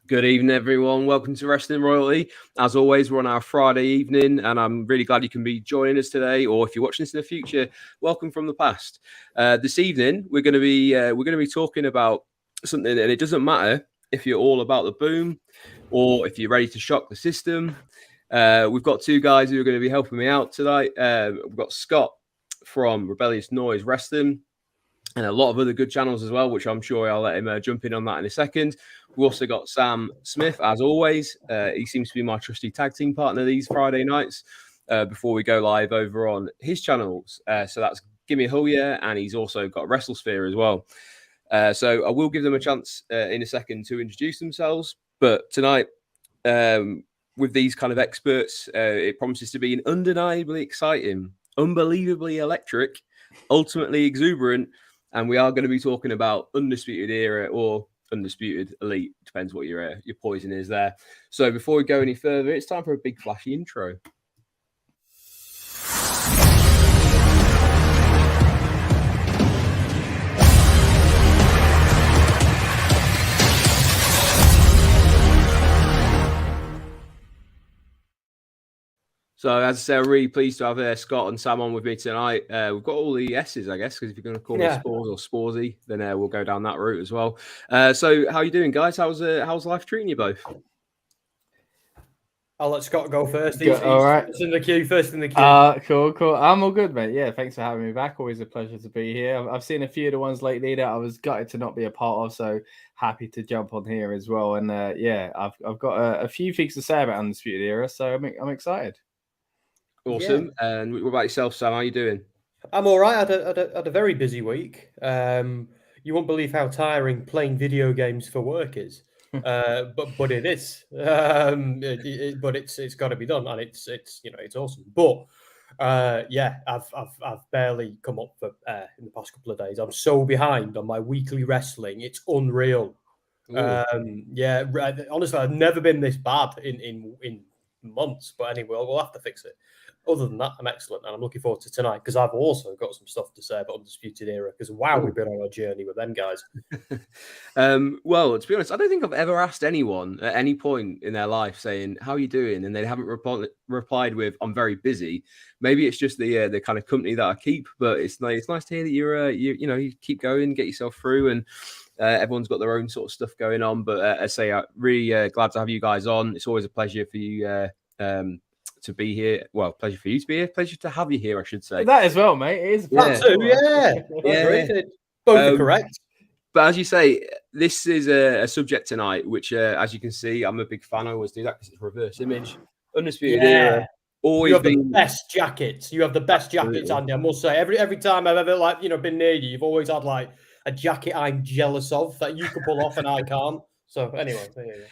Good evening, everyone. Welcome to Wrestling Royalty. As always, we're on our Friday evening, and I'm really glad you can be joining us today. Or if you're watching this in the future, welcome from the past. This evening, we're going to be talking about something, and it doesn't matter if you're all about the boom or if you're ready to shock the system. We've got two guys who are going to be helping me out tonight. We've got Scott from Rebellious Noise Wrestling, and a lot of other good channels as well, which I'm sure I'll let him jump in on that in a second. We've also got Sam Smith, as always. He seems to be my trusty tag team partner these Friday nights before we go live over on his channels. So that's Gimme Hulia, and he's also got WrestleSphere as well. So I will give them a chance in a second to introduce themselves. But tonight, with these kind of experts, it promises to be an undeniably exciting, unbelievably electric, ultimately exuberant, and we are going to be talking about Undisputed Era or Undisputed Elite. Depends what your poison is there. So before we go any further, it's time for a big flashy intro. So, as I say, I'm really pleased to have Scott and Sam on with me tonight. We've got all the S's, I guess, because if you're going to call me Spores or Sporsy, then we'll go down that route as well. So, how are you doing, guys? How's life treating you both? I'll let Scott go first. All right. First in the queue. Cool. I'm all good, mate. Yeah, thanks for having me back. Always a pleasure to be here. I've seen a few of the ones lately that I was gutted to not be a part of, so happy to jump on here as well. And I've got a few things to say about Undisputed Era, so I'm excited. Awesome. Yeah. And what about yourself, Sam? How are you doing? I'm all right. I had a very busy week. You won't believe how tiring playing video games for work is. But it is. But it's got to be done, and it's awesome. But I've barely come up for in the past couple of days. I'm so behind on my weekly wrestling. It's unreal. Honestly, I've never been this bad in months. But anyway, we'll have to fix it. Other than that, I'm excellent, and I'm looking forward to tonight because I've also got some stuff to say about Undisputed Era because, we've been on a journey with them guys. Well, to be honest, I don't think I've ever asked anyone at any point in their life saying, how are you doing? And they haven't replied with, I'm very busy. Maybe it's just the kind of company that I keep, but it's nice to hear that you keep going, get yourself through, and everyone's got their own sort of stuff going on. But I say, I'm really glad to have you guys on. It's always a pleasure for you to be here. Well, pleasure for you to be here. Pleasure to have you here, I should say. That as well, mate. It is. Yeah. Both are correct. But as you say, this is a subject tonight, which, as you can see, I'm a big fan. I always do that because it's reverse image. Undisputed Era. Always the best jackets. You have the best jackets, Andy. I must say, every time I've ever been near you, you've always had like a jacket I'm jealous of that you can pull off and I can't. So anyway, there you go.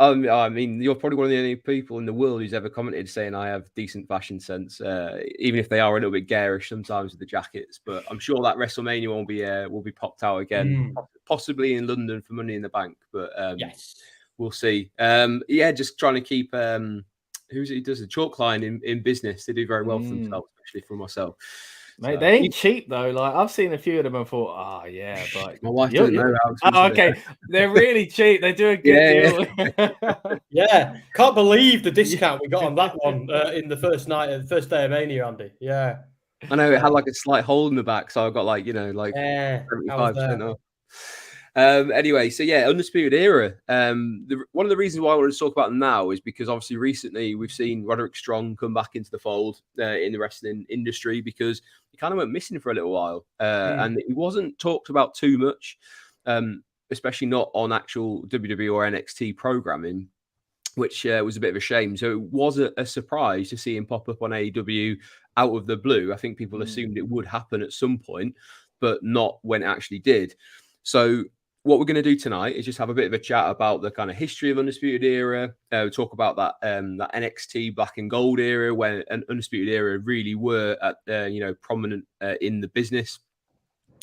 I mean, you're probably one of the only people in the world who's ever commented saying I have decent fashion sense, even if they are a little bit garish sometimes with the jackets. But I'm sure that WrestleMania will be popped out again, possibly in London for Money in the Bank. But yes, we'll see. Just trying to keep who does the chalk line in business. They do very well for themselves, especially for myself. Mate, they ain't cheap though. Like I've seen a few of them and thought, but my wife doesn't know how. Okay, they're really cheap. They do a good deal. Yeah, can't believe the discount we got on that one in the first day of Mania, Andy. Yeah, I know it had like a slight hole in the back, so I got 75% off. Anyway, so Undisputed Era. One of the reasons why I wanted to talk about them now is because obviously recently we've seen Roderick Strong come back into the fold in the wrestling industry because he kind of went missing for a little while, and he wasn't talked about too much, especially not on actual WWE or NXT programming, which was a bit of a shame. So it was a surprise to see him pop up on AEW out of the blue. I think people assumed it would happen at some point, but not when it actually did. So what we're going to do tonight is just have a bit of a chat about the kind of history of Undisputed Era. Talk about that NXT Black and Gold era when Undisputed Era really were at prominent in the business.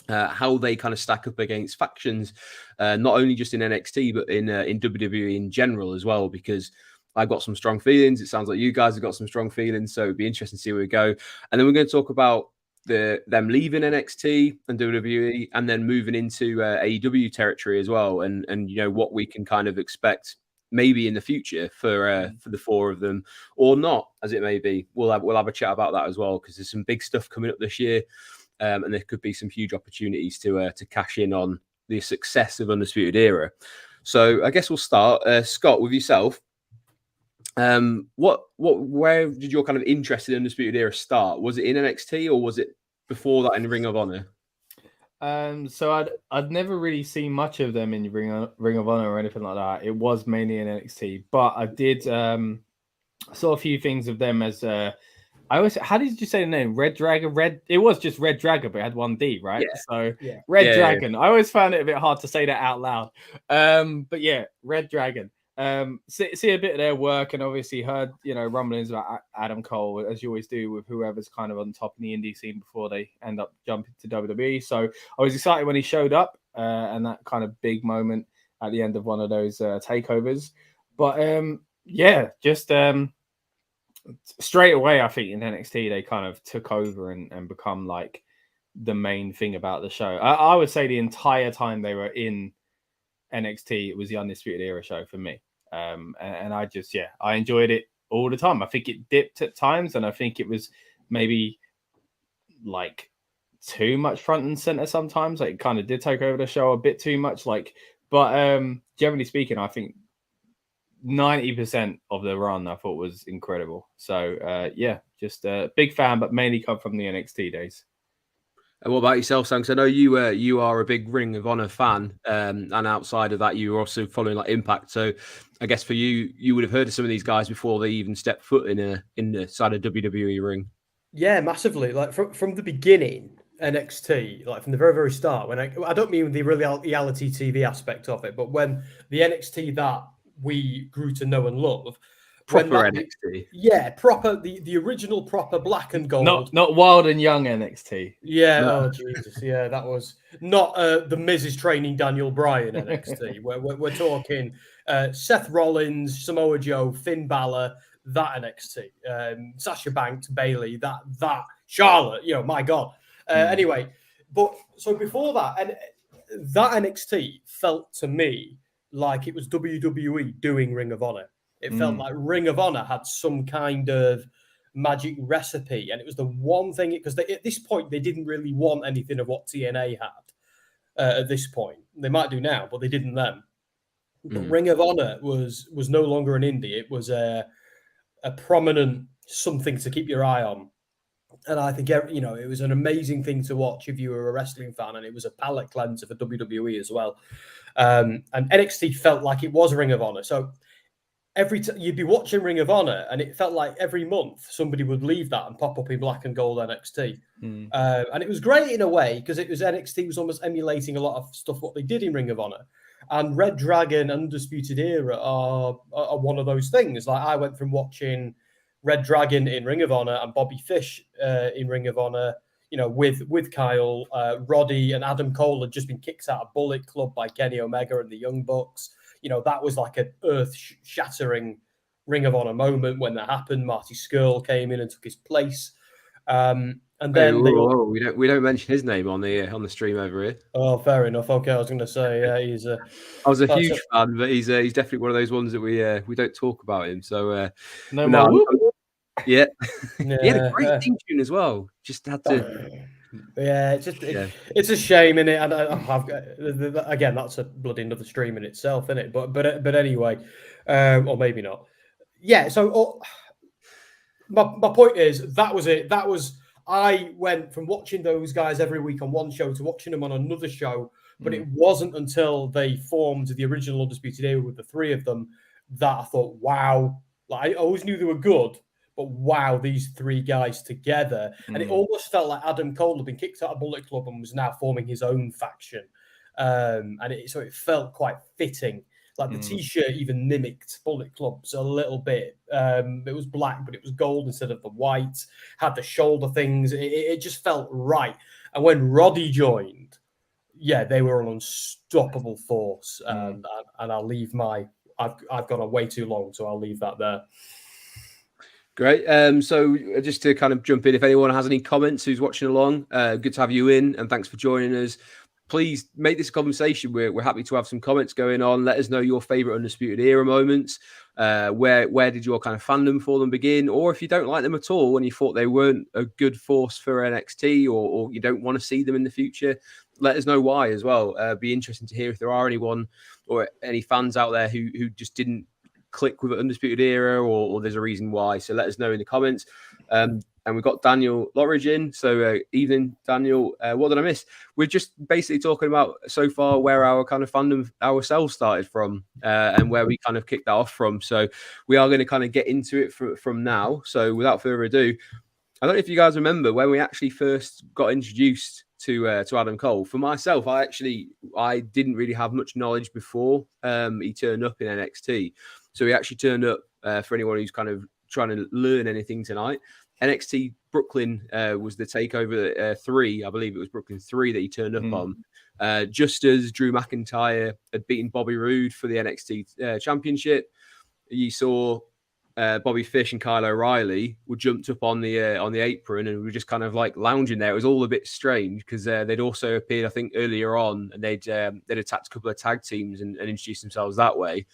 How they kind of stack up against factions, not only just in NXT but in WWE in general as well. Because I've got some strong feelings. It sounds like you guys have got some strong feelings, so it'd be interesting to see where we go. And then we're going to talk about them leaving NXT and WWE and then moving into AEW territory as well, and what we can kind of expect maybe in the future for the four of them, or not, as it may be. We'll have a chat about that as well, because there's some big stuff coming up this year, and there could be some huge opportunities to cash in on the success of Undisputed Era. So I guess we'll start, Scott, with yourself. Where did your kind of interest in Undisputed Era start? Was it in NXT or was it before that in Ring of Honor? So I'd never really seen much of them in Ring of Honor or anything like that. It was mainly in NXT, but I did saw a few things of them as how did you say the name? Red Dragon? It was just Red Dragon, but it had one D, right? Yeah. So Red Dragon. I always found it a bit hard to say that out loud. But yeah, Red Dragon. See a bit of their work, and obviously heard rumblings about Adam Cole, as you always do with whoever's kind of on top in the indie scene before they end up jumping to WWE. So I was excited when he showed up, and that kind of big moment at the end of one of those takeovers. But just straight away, I think in NXT they kind of took over and become like the main thing about the show. I would say the entire time they were in NXT, it was the Undisputed Era show for me. And I enjoyed it all the time. I think it dipped at times, and I think it was maybe like too much front and center sometimes. Like it kind of did take over the show a bit too much. But generally speaking, I think 90% of the run I thought was incredible. So just a big fan, but mainly come from the NXT days. And what about yourself, Sam? Because I know you are a big Ring of Honor fan, and outside of that, you were also following like Impact. So I guess for you, you would have heard of some of these guys before they even stepped foot in the side of WWE ring. Yeah, massively. Like from the beginning, NXT, like from the very, very start, when I don't mean the reality TV aspect of it, but when the NXT that we grew to know and love, proper NXT. Yeah, proper the original proper black and gold. Not Wild and Young NXT. Yeah, oh Jesus, yeah, that was not the Miz is training Daniel Bryan NXT. we're talking Seth Rollins, Samoa Joe, Finn Balor, that NXT, Sasha Banks, Bayley, that Charlotte. My God. Anyway, but so before that, and that NXT felt to me like it was WWE doing Ring of Honor. It felt like Ring of Honor had some kind of magic recipe, and it was the one thing, because at this point they didn't really want anything of what TNA had at this point. They might do now, but they didn't then. But Ring of Honor was no longer an indie. It was a prominent something to keep your eye on. And I think, it was an amazing thing to watch if you were a wrestling fan, and it was a palate cleanser for WWE as well. And NXT felt like it was Ring of Honor. So every time you'd be watching Ring of Honor, and it felt like every month somebody would leave that and pop up in black and gold NXT. And it was great in a way, because it was NXT was almost emulating a lot of stuff what they did in Ring of Honor. And Red Dragon, Undisputed Era are one of those things. Like I went from watching Red Dragon in Ring of Honor and Bobby Fish in Ring of Honor, with Kyle, Roddy and Adam Cole had just been kicked out of Bullet Club by Kenny Omega and the Young Bucks. That was like an earth-shattering Ring of Honor moment when that happened. Marty Scurll came in and took his place. And then we don't mention his name on the stream over here. Oh, fair enough. Okay, I was going to say I was a huge fan, but he's definitely one of those ones that we don't talk about him. So he had a great theme tune as well. Just had to. Yeah, it's a shame, innit? And I've again, that's a bloody another stream in itself, isn't it? But anyway, or maybe not. Yeah. So my point is that was it. That was. I went from watching those guys every week on one show to watching them on another show, but it wasn't until they formed the original Undisputed Era with the three of them that I thought, wow, like I always knew they were good, but wow, these three guys together. And it almost felt like Adam Cole had been kicked out of Bullet Club and was now forming his own faction. So it felt quite fitting. Like the T-shirt even mimicked Bullet Club's a little bit. It was black, but it was gold instead of the white. Had the shoulder things. It just felt right. And when Roddy joined, they were an unstoppable force. And I'll leave I've gone on way too long, so I'll leave that there. Great. So just to kind of jump in, if anyone has any comments who's watching along, good to have you in, and thanks for joining us. Please make this a conversation. We're happy to have some comments going on. Let us know your favorite Undisputed Era moments. Where did your kind of fandom for them begin? Or if you don't like them at all and you thought they weren't a good force for NXT, or you don't want to see them in the future, let us know why as well. Be interesting to hear if there are anyone or any fans out there who just didn't click with Undisputed Era, or there's a reason why. So let us know in the comments. And we've got Daniel Lodridge in. So evening, Daniel. What did I miss? We're just basically talking about so far where our kind of fandom ourselves started from, and where we kind of kicked that off from. So we are going to kind of get into it from now. So without further ado, I don't know if you guys remember when we actually first got introduced to Adam Cole. For myself, I didn't really have much knowledge before he turned up in NXT. So he actually turned up, for anyone who's kind of trying to learn anything tonight. NXT Brooklyn was the takeover 3. I believe it was Brooklyn 3 that he turned up on. Just as Drew McIntyre had beaten Bobby Roode for the NXT Championship, you saw Bobby Fish and Kyle O'Reilly were jumped up on the apron and were just kind of like lounging there. It was all a bit strange because they'd also appeared, I think, earlier on, and they'd attacked a couple of tag teams and introduced themselves that way.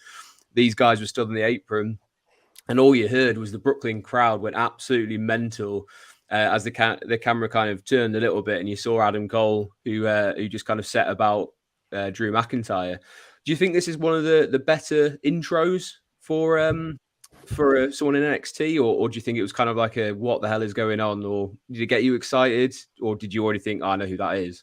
These guys were stood on the apron, and all you heard was the Brooklyn crowd went absolutely mental as the camera kind of turned a little bit, and you saw Adam Cole who just kind of set about Drew McIntyre. Do you think this is one of the better intros for someone in NXT, or do you think it was kind of like a what the hell is going on, or did it get you excited, or did you already think, I know who that is?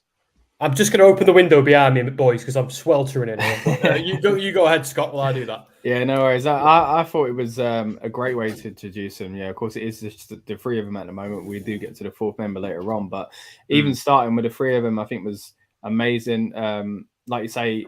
I'm just going to open the window behind me, boys, because I'm sweltering in here. You go ahead, Scott, while I do that. Yeah, no worries. I thought it was a great way to introduce them. Yeah, of course, it is just the 3 of them at the moment. We do get to the 4th member later on, but even starting with the 3 of them, I think was amazing. Like you say,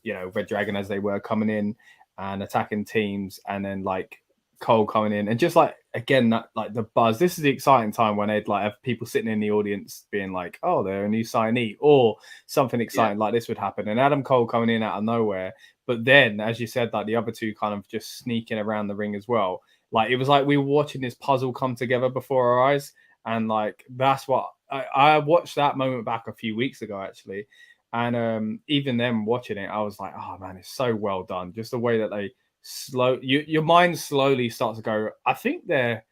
Red Dragon, as they were coming in and attacking teams, and then like Cole coming in, and just like again that like the buzz. This is the exciting time when they'd like have people sitting in the audience being like, "Oh, they're a new signee," or something exciting like this would happen. And Adam Cole coming in out of nowhere, but then, as you said, like the other 2 kind of just sneaking around the ring as well. Like it was like we were watching this puzzle come together before our eyes, and like that's what I watched that moment back a few weeks ago actually. And even them watching it, I was like, "Oh man, it's so well done." Just the way that they your mind slowly starts to go, I think they're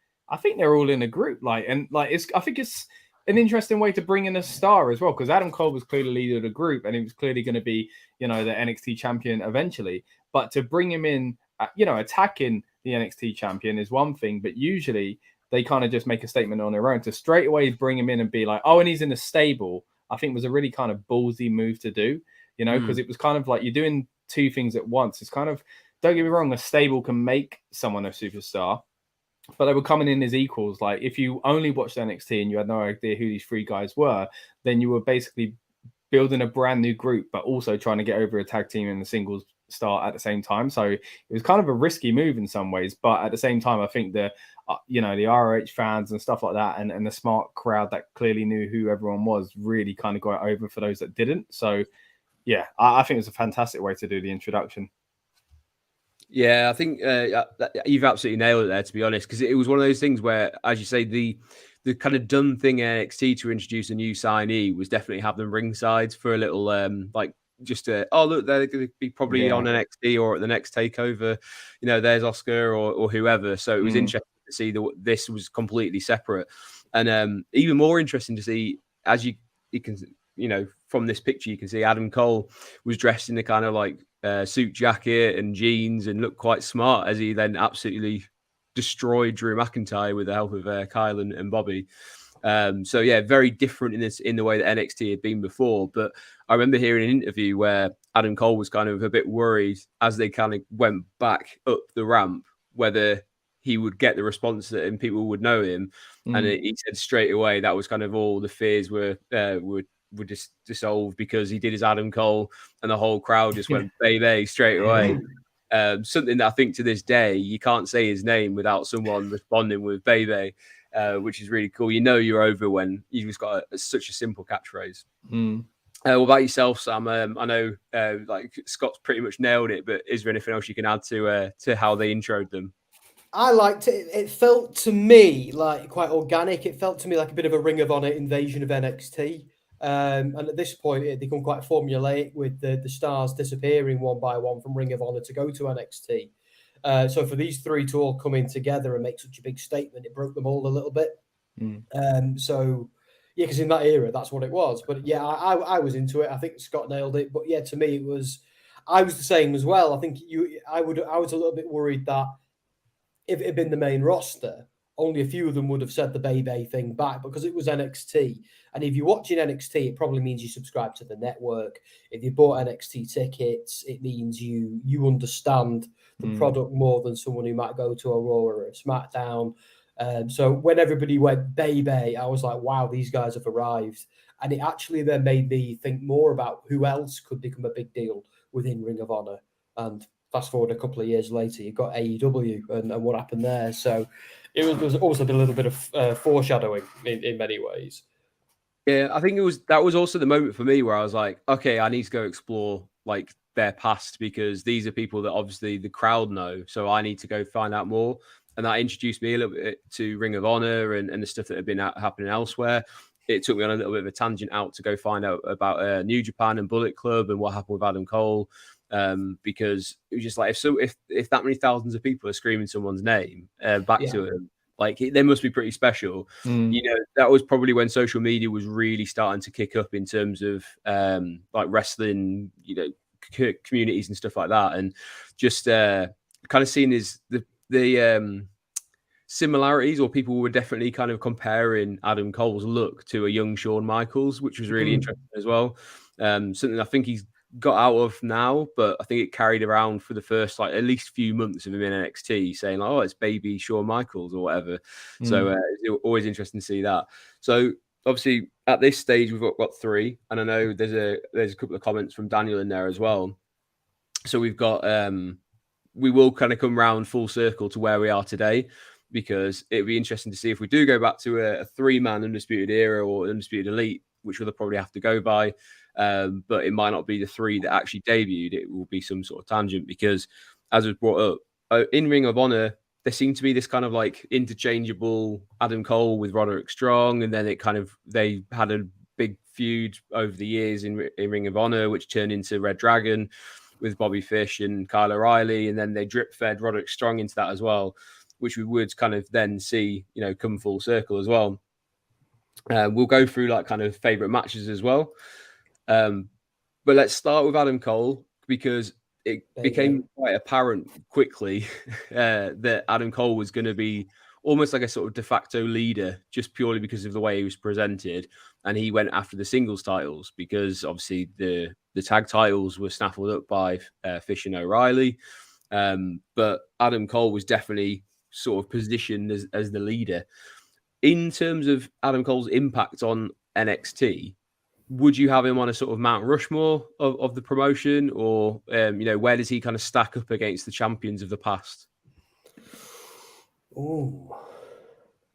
all in a group, I think it's an interesting way to bring in a star as well, because Adam Cole was clearly leader of the group and he was clearly going to be the NXT champion eventually, but to bring him in attacking the NXT champion is one thing, but usually they kind of just make a statement on their own. To straight away bring him in and be like, oh, and he's in a stable, I think was a really kind of ballsy move to do, because it was kind of like you're doing 2 things at once. It's kind of, don't get me wrong, a stable can make someone a superstar, but they were coming in as equals. Like if you only watched NXT and you had no idea who these 3 guys were, then you were basically building a brand new group, but also trying to get over a tag team and the singles star at the same time. So it was kind of a risky move in some ways, but at the same time, I think the ROH fans and stuff like that, and the smart crowd that clearly knew who everyone was, really kind of got it over for those that didn't. So yeah, I think it was a fantastic way to do the introduction. Yeah, I think you've absolutely nailed it there, to be honest, because it was one of those things where, as you say, the kind of dumb thing in NXT to introduce a new signee was definitely have them ringside for a little, just oh, look, they're going to be probably on NXT or at the next takeover, there's Oscar or whoever. So it was interesting to see that this was completely separate, and even more interesting to see, as you can, from this picture, you can see Adam Cole was dressed in the kind of like suit jacket and jeans and looked quite smart as he then absolutely destroyed Drew McIntyre with the help of Kyle and Bobby. So yeah, very different in the way that NXT had been before. But I remember hearing an interview where Adam Cole was kind of a bit worried as they kind of went back up the ramp whether he would get the response and people would know him. And he said straight away that was kind of all the fears were just dissolved because he did his Adam Cole and the whole crowd just went baby straight away. Something that I think to this day you can't say his name without someone responding with baby, which is really cool. You're over when you've just got such a simple catchphrase. What about yourself, Sam? I know like Scott's pretty much nailed it, but is there anything else you can add to how they introed them? I liked it. It felt to me like quite organic. It felt to me like a bit of a Ring of Honor invasion of NXT. And at this point, it had become quite formulaic with the stars disappearing one by one from Ring of Honor to go to NXT. So for these three to all come in together and make such a big statement, it broke the mold a little bit. So yeah, because in that era, that's what it was. But yeah, I was into it. I think Scott nailed it. But yeah, to me, I was the same as well. I think I was a little bit worried that if it had been the main roster, only a few of them would have said the Bebe thing back because it was NXT. And if you're watching NXT, it probably means you subscribe to the network. If you bought NXT tickets, it means you understand the product more than someone who might go to a Raw or a SmackDown. So when everybody went Bebe, I was like, wow, these guys have arrived. And it actually then made me think more about who else could become a big deal within Ring of Honor. And fast forward a couple of years later, you've got AEW and what happened there. So there was also a little bit of foreshadowing in many ways. Yeah, I think that was also the moment for me where I was like, okay, I need to go explore like their past because these are people that obviously the crowd know. So I need to go find out more. And that introduced me a little bit to Ring of Honor and the stuff that had been happening elsewhere. It took me on a little bit of a tangent out to go find out about New Japan and Bullet Club and what happened with Adam Cole. Because it was just like if that many thousands of people are screaming someone's name back to him, like they must be pretty special. You know, that was probably when social media was really starting to kick up in terms of like wrestling, you know, communities and stuff like that, and just kind of seeing the similarities, or people were definitely kind of comparing Adam Cole's look to a young Shawn Michaels, which was really interesting as well. Something I think he's got out of now, but I think it carried around for the first like at least few months of him in NXT, saying like, "Oh, it's baby Shawn Michaels" or whatever. So it's always interesting to see that. So obviously at this stage we've got three, and I know there's a couple of comments from Daniel in there as well. So we've got we will kind of come round full circle to where we are today, because it'd be interesting to see if we do go back to a three-man Undisputed Era or Undisputed Elite, which we'll probably have to go by. But it might not be the three that actually debuted. It will be some sort of tangent because, as was brought up, in Ring of Honor, there seemed to be this kind of like interchangeable Adam Cole with Roderick Strong, and then they had a big feud over the years in Ring of Honor, which turned into Red Dragon with Bobby Fish and Kyle O'Reilly, and then they drip fed Roderick Strong into that as well, which we would kind of then see, you know, come full circle as well. We'll go through like kind of favorite matches as well. But let's start with Adam Cole, because it became quite apparent quickly that Adam Cole was going to be almost like a sort of de facto leader, just purely because of the way he was presented. And he went after the singles titles because obviously the tag titles were snaffled up by Fish and O'Reilly. But Adam Cole was definitely sort of positioned as the leader. In terms of Adam Cole's impact on NXT, would you have him on a sort of Mount Rushmore of the promotion, or you know, where does he kind of stack up against the champions of the past? Oh,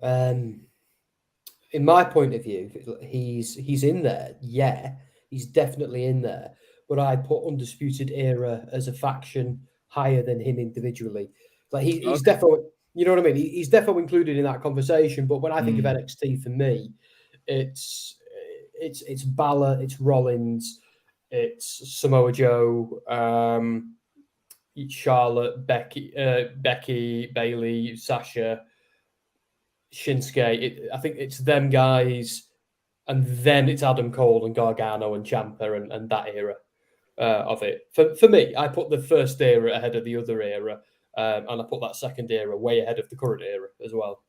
in my point of view, he's in there. Yeah, he's definitely in there. But I'd put Undisputed Era as a faction higher than him individually. Like he's definitely, you know what I mean? He's definitely included in that conversation. But when I think of NXT, for me, it's Balor, it's Rollins, it's Samoa Joe, Charlotte, Becky, Bayley, Sasha, Shinsuke. I think it's them guys, and then it's Adam Cole and Gargano and Ciampa and that era of it. For me, I put the first era ahead of the other era, and I put that second era way ahead of the current era as well.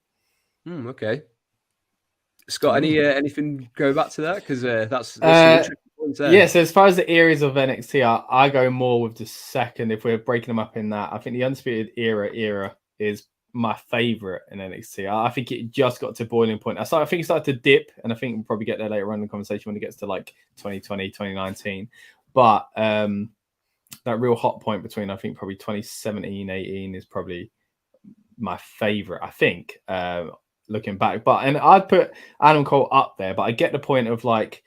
Okay. Scott, anything go back to that? Because that's some interesting points there. Yeah, so as far as the eras of NXT, I go more with the second. If we're breaking them up in that, I think the Undisputed Era is my favorite in NXT. I think it just got to boiling point. I think it started to dip, and I think we'll probably get there later on in the conversation when it gets to like 2020, 2019. But that real hot point between, I think, probably 2017, 18 is probably my favorite, I think, looking back. And I'd put Adam Cole up there, but I get the point of like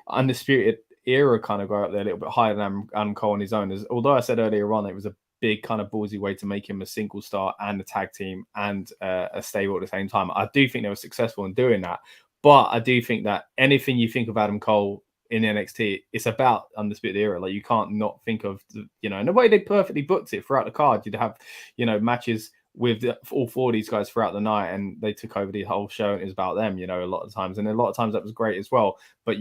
Undisputed Era kind of go up there a little bit higher than Adam Cole on his own. Although I said earlier on it was a big kind of ballsy way to make him a single star and a tag team and a stable at the same time. I do think they were successful in doing that. But I do think that anything you think of Adam Cole in NXT, it's about Undisputed Era. Like, you can't not think of, and the way they perfectly booked it throughout the card. You'd have, matches with all 4 of these guys throughout the night, and they took over the whole show, and it was about them, a lot of times. And a lot of times that was great as well. But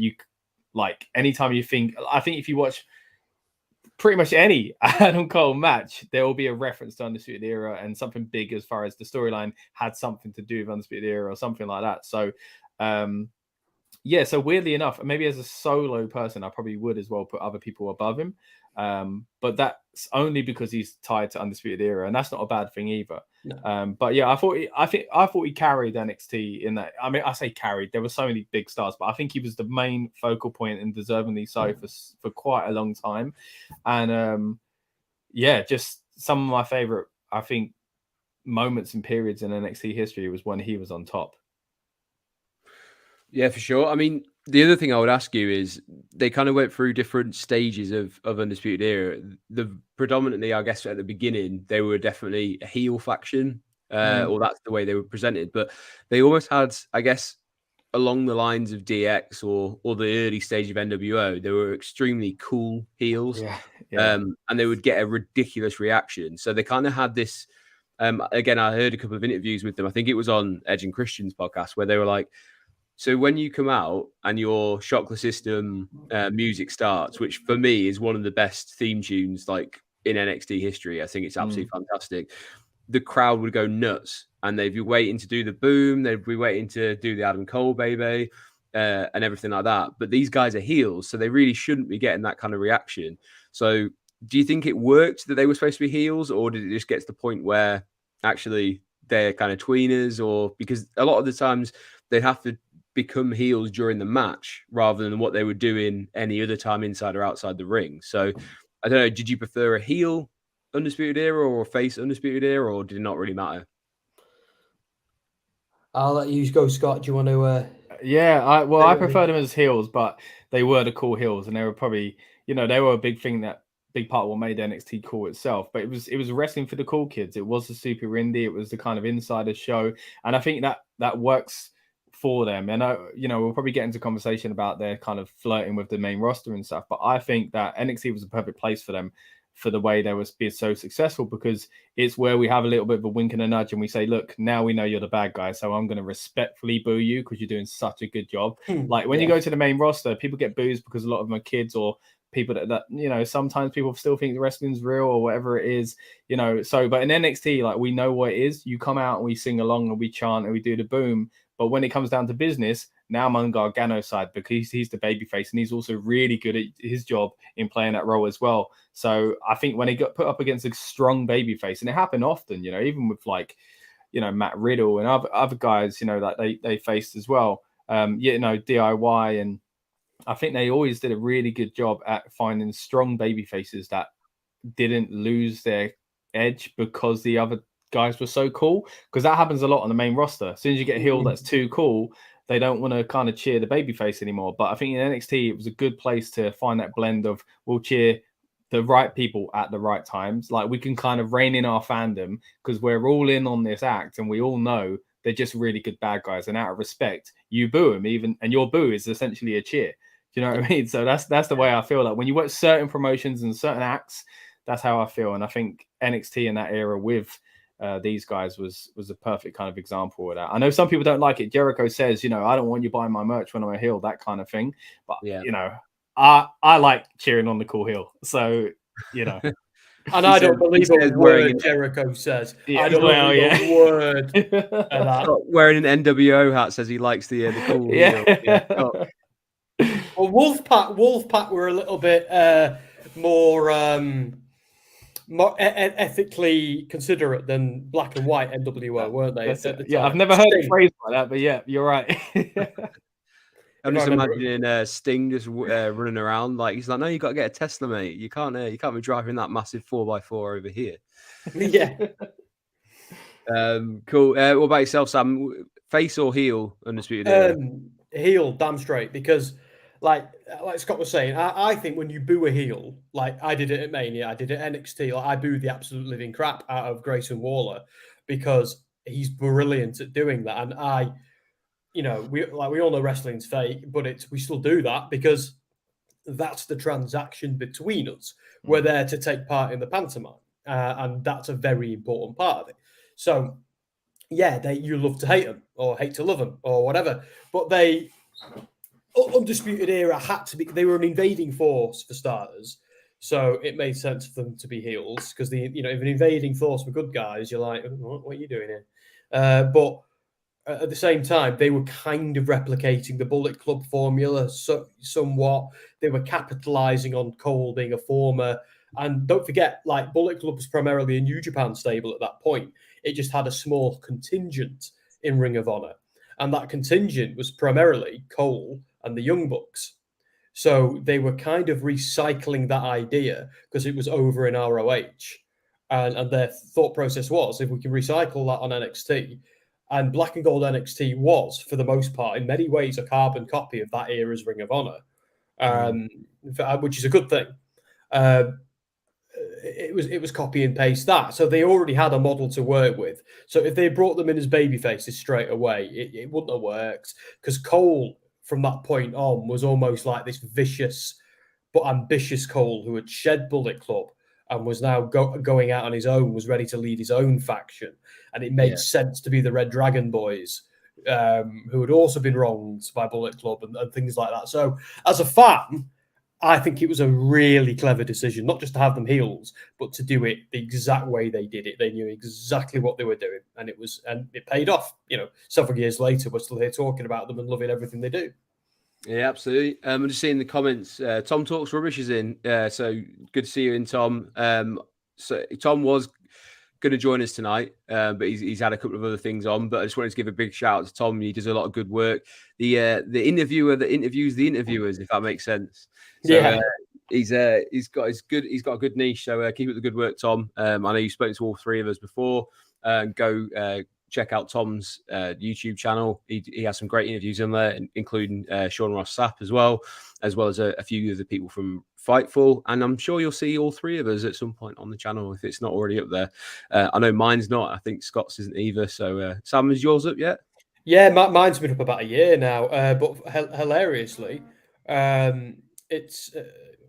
anytime you think, I think if you watch pretty much any Adam Cole match, there will be a reference to Undisputed Era and something big as far as the storyline had something to do with Undisputed Era or something like that. So, so weirdly enough, maybe as a solo person, I probably would as well put other people above him. But that's only because he's tied to Undisputed Era, and that's not a bad thing either. No. But yeah, I thought he carried NXT in that. I mean, I say carried. There were so many big stars, but I think he was the main focal point and deservingly so for quite a long time. And just some of my favorite, I think, moments and periods in NXT history was when he was on top. Yeah, for sure. I mean, the other thing I would ask you is they kind of went through different stages of Undisputed Era. Predominantly, I guess, at the beginning, they were definitely a heel faction, or that's the way they were presented. But they almost had, I guess, along the lines of DX or the early stage of NWO, they were extremely cool heels. Yeah. And they would get a ridiculous reaction. So they kind of had this, again, I heard a couple of interviews with them. I think it was on Edge and Christian's podcast, where they were like, so when you come out and your Shock the System music starts, which for me is one of the best theme tunes like in NXT history, I think it's absolutely fantastic. The crowd would go nuts, and they'd be waiting to do the boom, they'd be waiting to do the Adam Cole baby, and everything like that. But these guys are heels, so they really shouldn't be getting that kind of reaction. So do you think it worked that they were supposed to be heels, or did it just get to the point where actually they're kind of tweeners? Or because a lot of the times they have to become heels during the match rather than what they were doing any other time inside or outside the ring. So I don't know, did you prefer a heel Undisputed Era or a face Undisputed Era, or did it not really matter? I'll let you go, Scott. Do you want to I prefer them as heels, but they were the cool heels, and they were probably, they were a big part of what made NXT cool itself. But it was wrestling for the cool kids. It was the super indie, it was the kind of insider show, and I think that works for them. And we'll probably get into conversation about their kind of flirting with the main roster and stuff, but I think that NXT was a perfect place for them, for the way they was being so successful, because it's where we have a little bit of a wink and a nudge, and we say, look, now we know you're the bad guy, so I'm going to respectfully boo you because you're doing such a good job. Like when you go to the main roster, people get boos because a lot of them are kids, or people that sometimes people still think the wrestling's real or whatever it is, but in NXT, like, we know what it is. You come out and we sing along and we chant and we do the boom. But when it comes down to business, now I'm on Gargano's side, because he's the babyface, and he's also really good at his job in playing that role as well. So I think when he got put up against a strong babyface, and it happened often, even with Matt Riddle and other guys, that they faced as well, DIY, and I think they always did a really good job at finding strong babyfaces that didn't lose their edge because the other guys were so cool, because that happens a lot on the main roster. As soon as you get a heel that's too cool, they don't want to kind of cheer the babyface anymore. But I think in NXT, it was a good place to find that blend of, we'll cheer the right people at the right times. Like, we can kind of rein in our fandom because we're all in on this act, and we all know they're just really good bad guys. And out of respect, you boo them, and your boo is essentially a cheer. Do you know what I mean? So that's the way I feel. Like, when you watch certain promotions and certain acts, that's how I feel. And I think NXT in that era with these guys was a perfect kind of example of that. I know some people don't like it. Jericho says, I don't want you buying my merch when I'm a heel, that kind of thing. But, I like cheering on the cool heel. So, And I don't believe a word Jericho says. I don't believe a word of that. Wearing an NWO hat says he likes the cool heel. Yeah. Well, Wolfpack were a little bit more ethically considerate than black and white NWO, weren't they? I've never heard a phrase like that, but yeah, you're right. I'm just imagining Sting just running around like he's like, no, you got to get a Tesla, mate. You can't be driving that massive 4x4 over here. Yeah. Cool. What about yourself, Sam? Face or heel Undisputed Era? Heel, damn straight, because like Scott was saying, I think when you boo a heel, like I did it at Mania, I did it at NXT, like I booed the absolute living crap out of Grayson Waller because he's brilliant at doing that. And we all know wrestling's fake, but we still do that because that's the transaction between us. We're there to take part in the pantomime, and that's a very important part of it. So, yeah, you love to hate them or hate to love them or whatever, but Undisputed Era had to be. They were an invading force for starters, so it made sense for them to be heels because if an invading force were good guys, you're like, what are you doing here? But at the same time, they were kind of replicating the Bullet Club formula somewhat. They were capitalizing on Cole being a former. And don't forget, like Bullet Club was primarily a New Japan stable at that point. It just had a small contingent in Ring of Honor. And that contingent was primarily Cole and the Young Bucks. So they were kind of recycling that idea because it was over in ROH. And their thought process was, if we can recycle that on NXT, and Black and Gold NXT was, for the most part, in many ways, a carbon copy of that era's Ring of Honor, which is a good thing. It was copy and paste that. So they already had a model to work with. So if they brought them in as baby faces straight away, it wouldn't have worked because Cole, from that point on, was almost like this vicious but ambitious Cole who had shed Bullet Club and was now going out on his own, was ready to lead his own faction. And it made sense to be the Red Dragon Boys, who had also been wronged by Bullet Club and things like that. So as a fan, I think it was a really clever decision, not just to have them heels, but to do it the exact way they did it. They knew exactly what they were doing, and it paid off. Several years later, we're still here talking about them and loving everything they do. Yeah, absolutely. I'm just seeing the comments. Tom Talks Rubbish is in. So good to see you in, Tom. So Tom was going to join us tonight, but he's had a couple of other things on. But I just wanted to give a big shout out to Tom. He does a lot of good work. The interviewer that interviews the interviewers, if that makes sense. So he's got a good niche. So keep up the good work, Tom. I know you've spoken to all three of us before. Go check out Tom's YouTube channel. He has some great interviews in there, including Sean Ross Sapp as well as a few of the people from Fightful. And I'm sure you'll see all three of us at some point on the channel if it's not already up there. I know mine's not. I think Scott's isn't either. So Sam, is yours up yet? Yeah, mine's been up about a year now. But hilariously, it's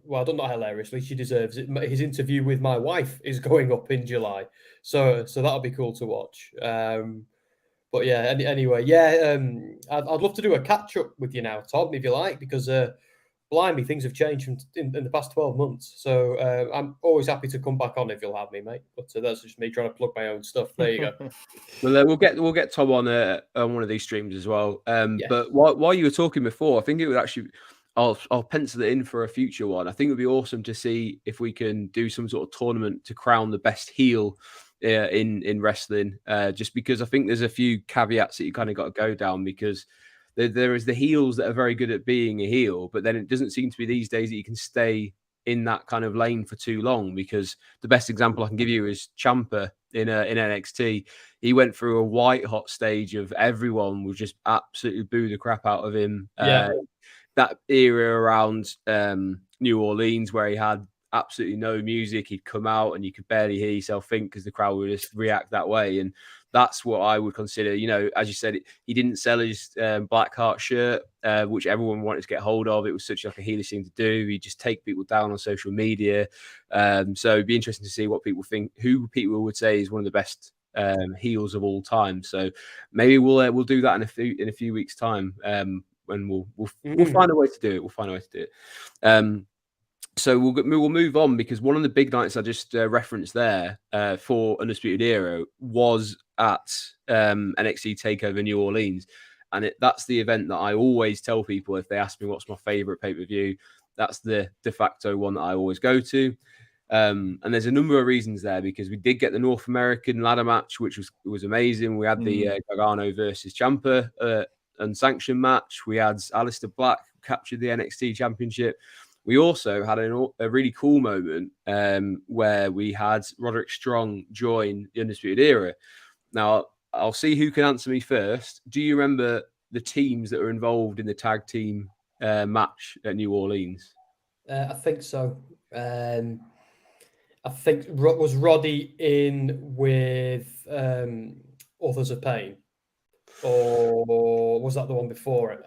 not hilariously. She deserves it. His interview with my wife is going up in July, so that'll be cool to watch. But yeah, anyway, I'd love to do a catch up with you now, Tom, if you like, because blimey, things have changed in the past 12 months. So I'm always happy to come back on if you'll have me, mate. But that's just me trying to plug my own stuff. There you go. Well, we'll get Tom on one of these streams as well. Yes. But while you were talking before, I think it would actually, I'll pencil it in for a future one. I think it would be awesome to see if we can do some sort of tournament to crown the best heel in wrestling. Just because I think there's a few caveats that you kind of got to go down, because there is the heels that are very good at being a heel, but then it doesn't seem to be these days that you can stay in that kind of lane for too long. Because the best example I can give you is Ciampa in NXT. He went through a white hot stage of everyone would just absolutely boo the crap out of him. That era around New Orleans, where he had absolutely no music, he'd come out and you could barely hear yourself think because the crowd would just react that way. And that's what I would consider, as you said, he didn't sell his Black Heart shirt, which everyone wanted to get hold of. It was such like a heelish thing to do. He'd just take people down on social media. So it'd be interesting to see what people think, who people would say is one of the best heels of all time. So maybe we'll do that in a few weeks' time. And we'll find a way to do it. We'll find a way to do it. So we'll move on, because one of the big nights I just referenced there for Undisputed Era was at NXT TakeOver New Orleans. And that's the event that I always tell people if they ask me what's my favorite pay-per-view. That's the de facto one that I always go to. And there's a number of reasons there, because we did get the North American ladder match, which was amazing. We had the Gargano versus Ciampa unsanctioned match. We had Aleister Black captured the NXT Championship. We also had a really cool moment where we had Roderick Strong join the Undisputed Era. Now, I'll see who can answer me first. Do you remember the teams that were involved in the tag team match at New Orleans? I think so. I think was Roddy in with Authors of Pain, or was that the one before it?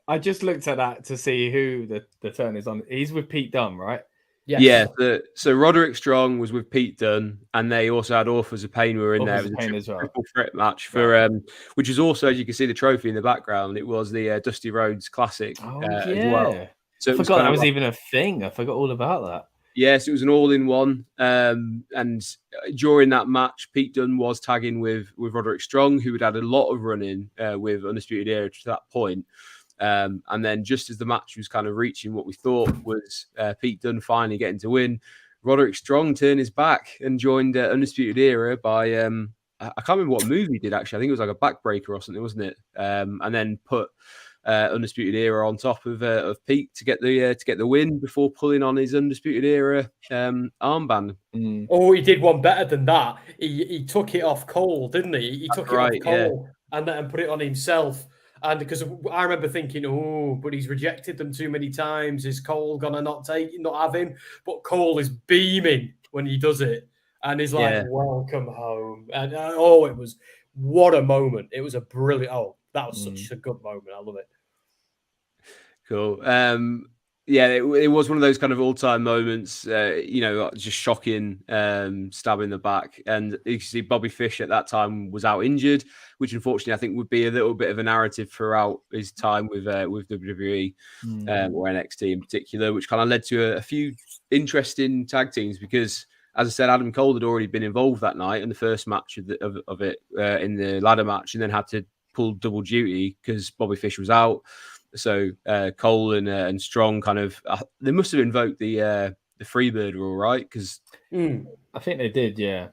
I just looked at that to see who the turn is on. He's with Pete Dunne, right? Yes. Yeah. So Roderick Strong was with Pete Dunne, and they also had Authors of Pain were in there. It was a triple threat match for which is also, as you can see, the trophy in the background. It was the Dusty Rhodes Classic as well. So I forgot that was even a thing. I forgot all about that. Yes, it was an all-in-one. And during that match, Pete Dunne was tagging with Roderick Strong, who had a lot of running with Undisputed Era to that point. And then just as the match was kind of reaching what we thought was Pete Dunne finally getting to win, Roderick Strong turned his back and joined Undisputed Era by, I can't remember what move he did, actually. I think it was like a backbreaker or something, wasn't it? And then put Undisputed Era on top of Pete to get the win before pulling on his Undisputed Era armband. Oh, he did one better than that. He took it off Cole, didn't he? He took it off Cole and put it on himself. And because I remember thinking, oh, but he's rejected them too many times. Is Cole gonna not have him? But Cole is beaming when he does it, and he's like, "Welcome home." And it was what a moment! It was a brilliant. Oh, that was such a good moment. I love it. Cool. It was one of those kind of all-time moments, just shocking, stab in the back. And you can see Bobby Fish at that time was out injured, which unfortunately I think would be a little bit of a narrative throughout his time with WWE or NXT in particular, which kind of led to a few interesting tag teams because, as I said, Adam Cole had already been involved that night in the first match of it in the ladder match, and then had to pull double duty because Bobby Fish was out. So Cole and Strong kind of they must have invoked the Freebird rule, right? Because I think they did, yeah.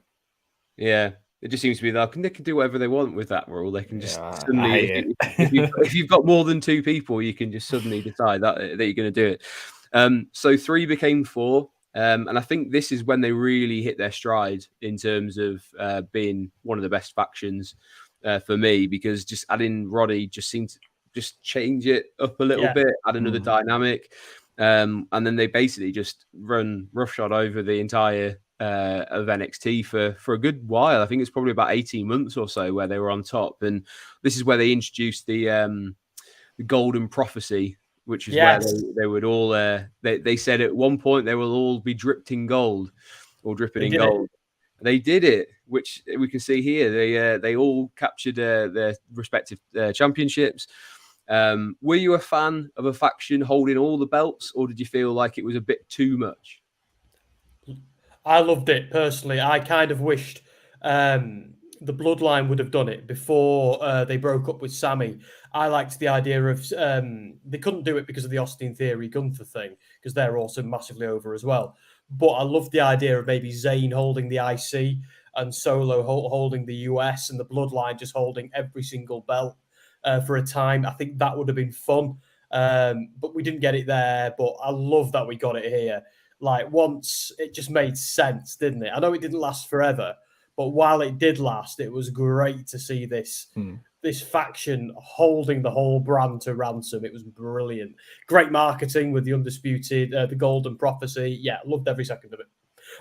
It just seems to be that they can do whatever they want with that rule. They can just suddenly, if you've got more than two people, you can just suddenly decide that you're going to do it. So 3 became 4, and I think this is when they really hit their stride in terms of being one of the best factions for me, because just adding Roddy just seemed to just change it up a little bit, add another dynamic. And then they basically just run roughshod over the entire of NXT for a good while. I think it's probably about 18 months or so where they were on top. And this is where they introduced the Golden Prophecy, which is where they would all, they said at one point they will all be dripped in gold or dripping in gold. They did it, which we can see here. They all captured their respective championships. Were you a fan of a faction holding all the belts, or did you feel like it was a bit too much? I loved it personally. I kind of wished the Bloodline would have done it before they broke up with Sammy. I liked the idea of they couldn't do it because of the Austin Theory Gunther thing, because they're also massively over as well. But I loved the idea of maybe Zayn holding the IC and Solo holding the US and the Bloodline just holding every single belt for a time. I think that would have been fun. But we didn't get it there. But I love that we got it here. Like, once it just made sense, didn't it? I know it didn't last forever, but while it did last, it was great to see this faction holding the whole brand to ransom. It was brilliant. Great marketing with the Undisputed, the Golden Prophecy. Yeah, loved every second of it.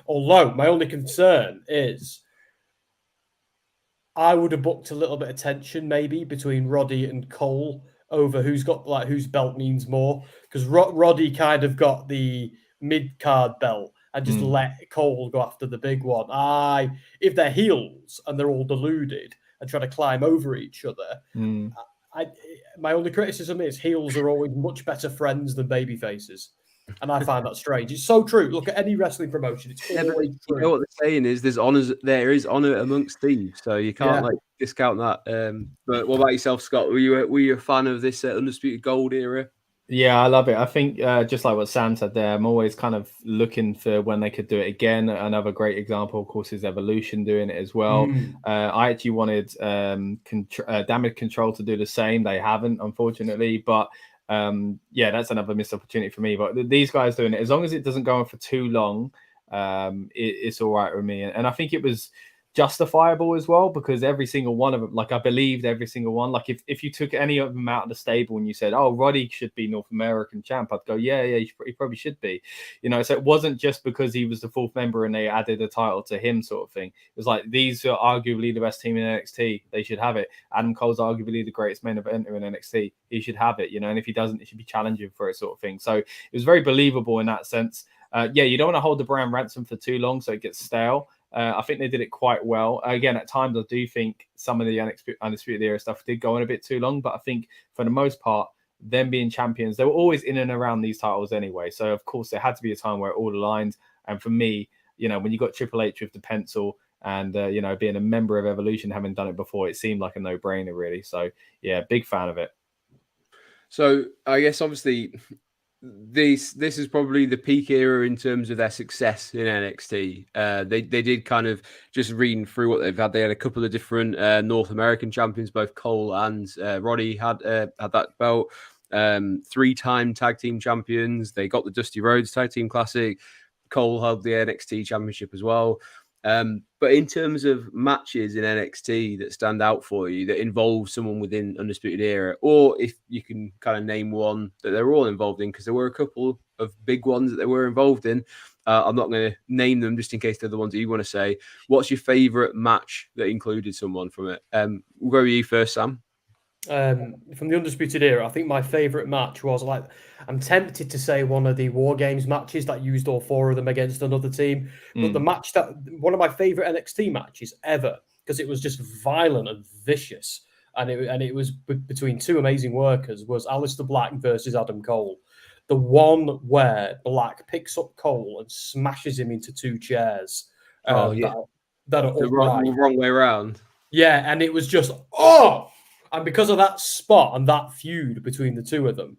Although my only concern is I would have booked a little bit of tension maybe between Roddy and Cole over whose belt means more, because Roddy kind of got the mid-card belt and just let Cole go after the big one. If they're heels and they're all deluded and trying to climb over each other, my only criticism is heels are always much better friends than baby faces. And I find that strange. It's so true. Look at any wrestling promotion. It's always true. You know what they're saying is there is honor amongst thieves, so you can't discount that. But what about yourself, Scott? Were you a fan of this Undisputed Gold era? Yeah, I love it. I think just like what Sam said there, I'm always kind of looking for when they could do it again. Another great example, of course, is Evolution doing it as well. I actually wanted Damage Control to do the same. They haven't, unfortunately, but that's another missed opportunity for me. But these guys doing it, as long as it doesn't go on for too long, it's all right with me. And I think it was justifiable as well, because every single one of them, like I believed every single one. Like if you took any of them out of the stable and you said, oh, Roddy should be North American champ, I'd go, yeah, he probably should be, so it wasn't just because he was the fourth member and they added a title to him sort of thing. It was like, these are arguably the best team in NXT, they should have it. Adam Cole's arguably the greatest main eventer in NXT, he should have it, and if he doesn't, he should be challenging for it sort of thing. So it was very believable in that sense. You don't want to hold the brand ransom for too long so it gets stale. I think they did it quite well. Again, at times I do think some of the Undisputed Era stuff did go on a bit too long, but I think for the most part, them being champions, they were always in and around these titles anyway. So of course there had to be a time where it all aligned. And for me, when you got Triple H with the pencil and being a member of Evolution, having done it before, it seemed like a no-brainer really. So yeah, big fan of it. So I guess obviously this is probably the peak era in terms of their success in NXT. They did kind of, just reading through what they've had, they had a couple of different North American champions, both Cole and Roddy had that belt. 3-time tag team champions. They got the Dusty Rhodes Tag Team Classic. Cole held the NXT Championship as well. But in terms of matches in NXT that stand out for you, that involve someone within Undisputed Era, or if you can kind of name one that they're all involved in, because there were a couple of big ones that they were involved in. I'm not going to name them just in case they're the ones that you want to say. What's your favourite match that included someone from it? We'll go with you first, Sam. From the Undisputed Era, I think my favourite match was, like, I'm tempted to say one of the War Games matches that used all 4 of them against another team, but the match one of my favourite NXT matches ever, because it was just violent and vicious, and it was between 2 amazing workers, was Aleister Black versus Adam Cole. The one where Black picks up Cole and smashes him into 2 chairs that are the upright. wrong way around. Yeah, and it was just, and because of that spot and that feud between the 2 of them,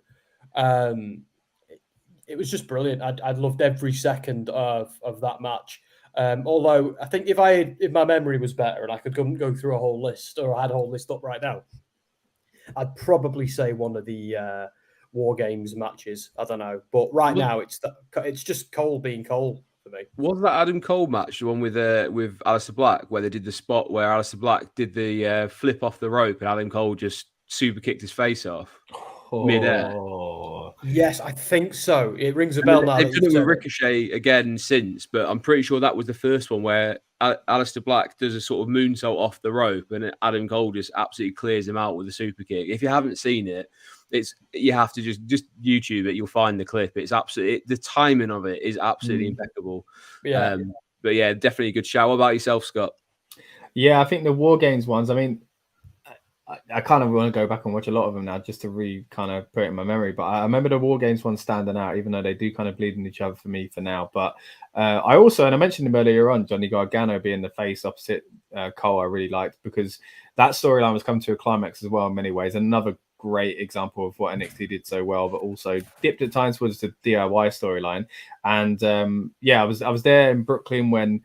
it was just brilliant. I loved every second of that match. Although I think if my memory was better and I could go through a whole list, or I had a whole list up right now, I'd probably say one of the War Games matches. I don't know, but right now it's just Cole being Cole for me. Was that Adam Cole match the one with Aleister Black, where they did the spot where Aleister Black did the flip off the rope and Adam Cole just super kicked his face off mid-air? Yes, I think so. It rings a bell now. They've done it with Ricochet again since, but I'm pretty sure that was the first one where Aleister Black does a sort of moonsault off the rope and Adam Cole just absolutely clears him out with a super kick. If you haven't seen it, you have to just YouTube it. You'll find the clip. It's absolutely, the timing of it is absolutely impeccable. Yeah. But yeah, definitely a good shout. What about yourself, Scott? Yeah, I think the War Games ones, I mean, I kind of want to go back and watch a lot of them now just to kind of put it in my memory. But I remember the War Games one standing out, even though they do kind of bleed in each other for me for now. But I also, and I mentioned him earlier on, Johnny Gargano being the face opposite Cole, I really liked, because that storyline was coming to a climax as well in many ways. Another great example of what NXT did so well, but also dipped at times towards the DIY storyline. And I was there in Brooklyn when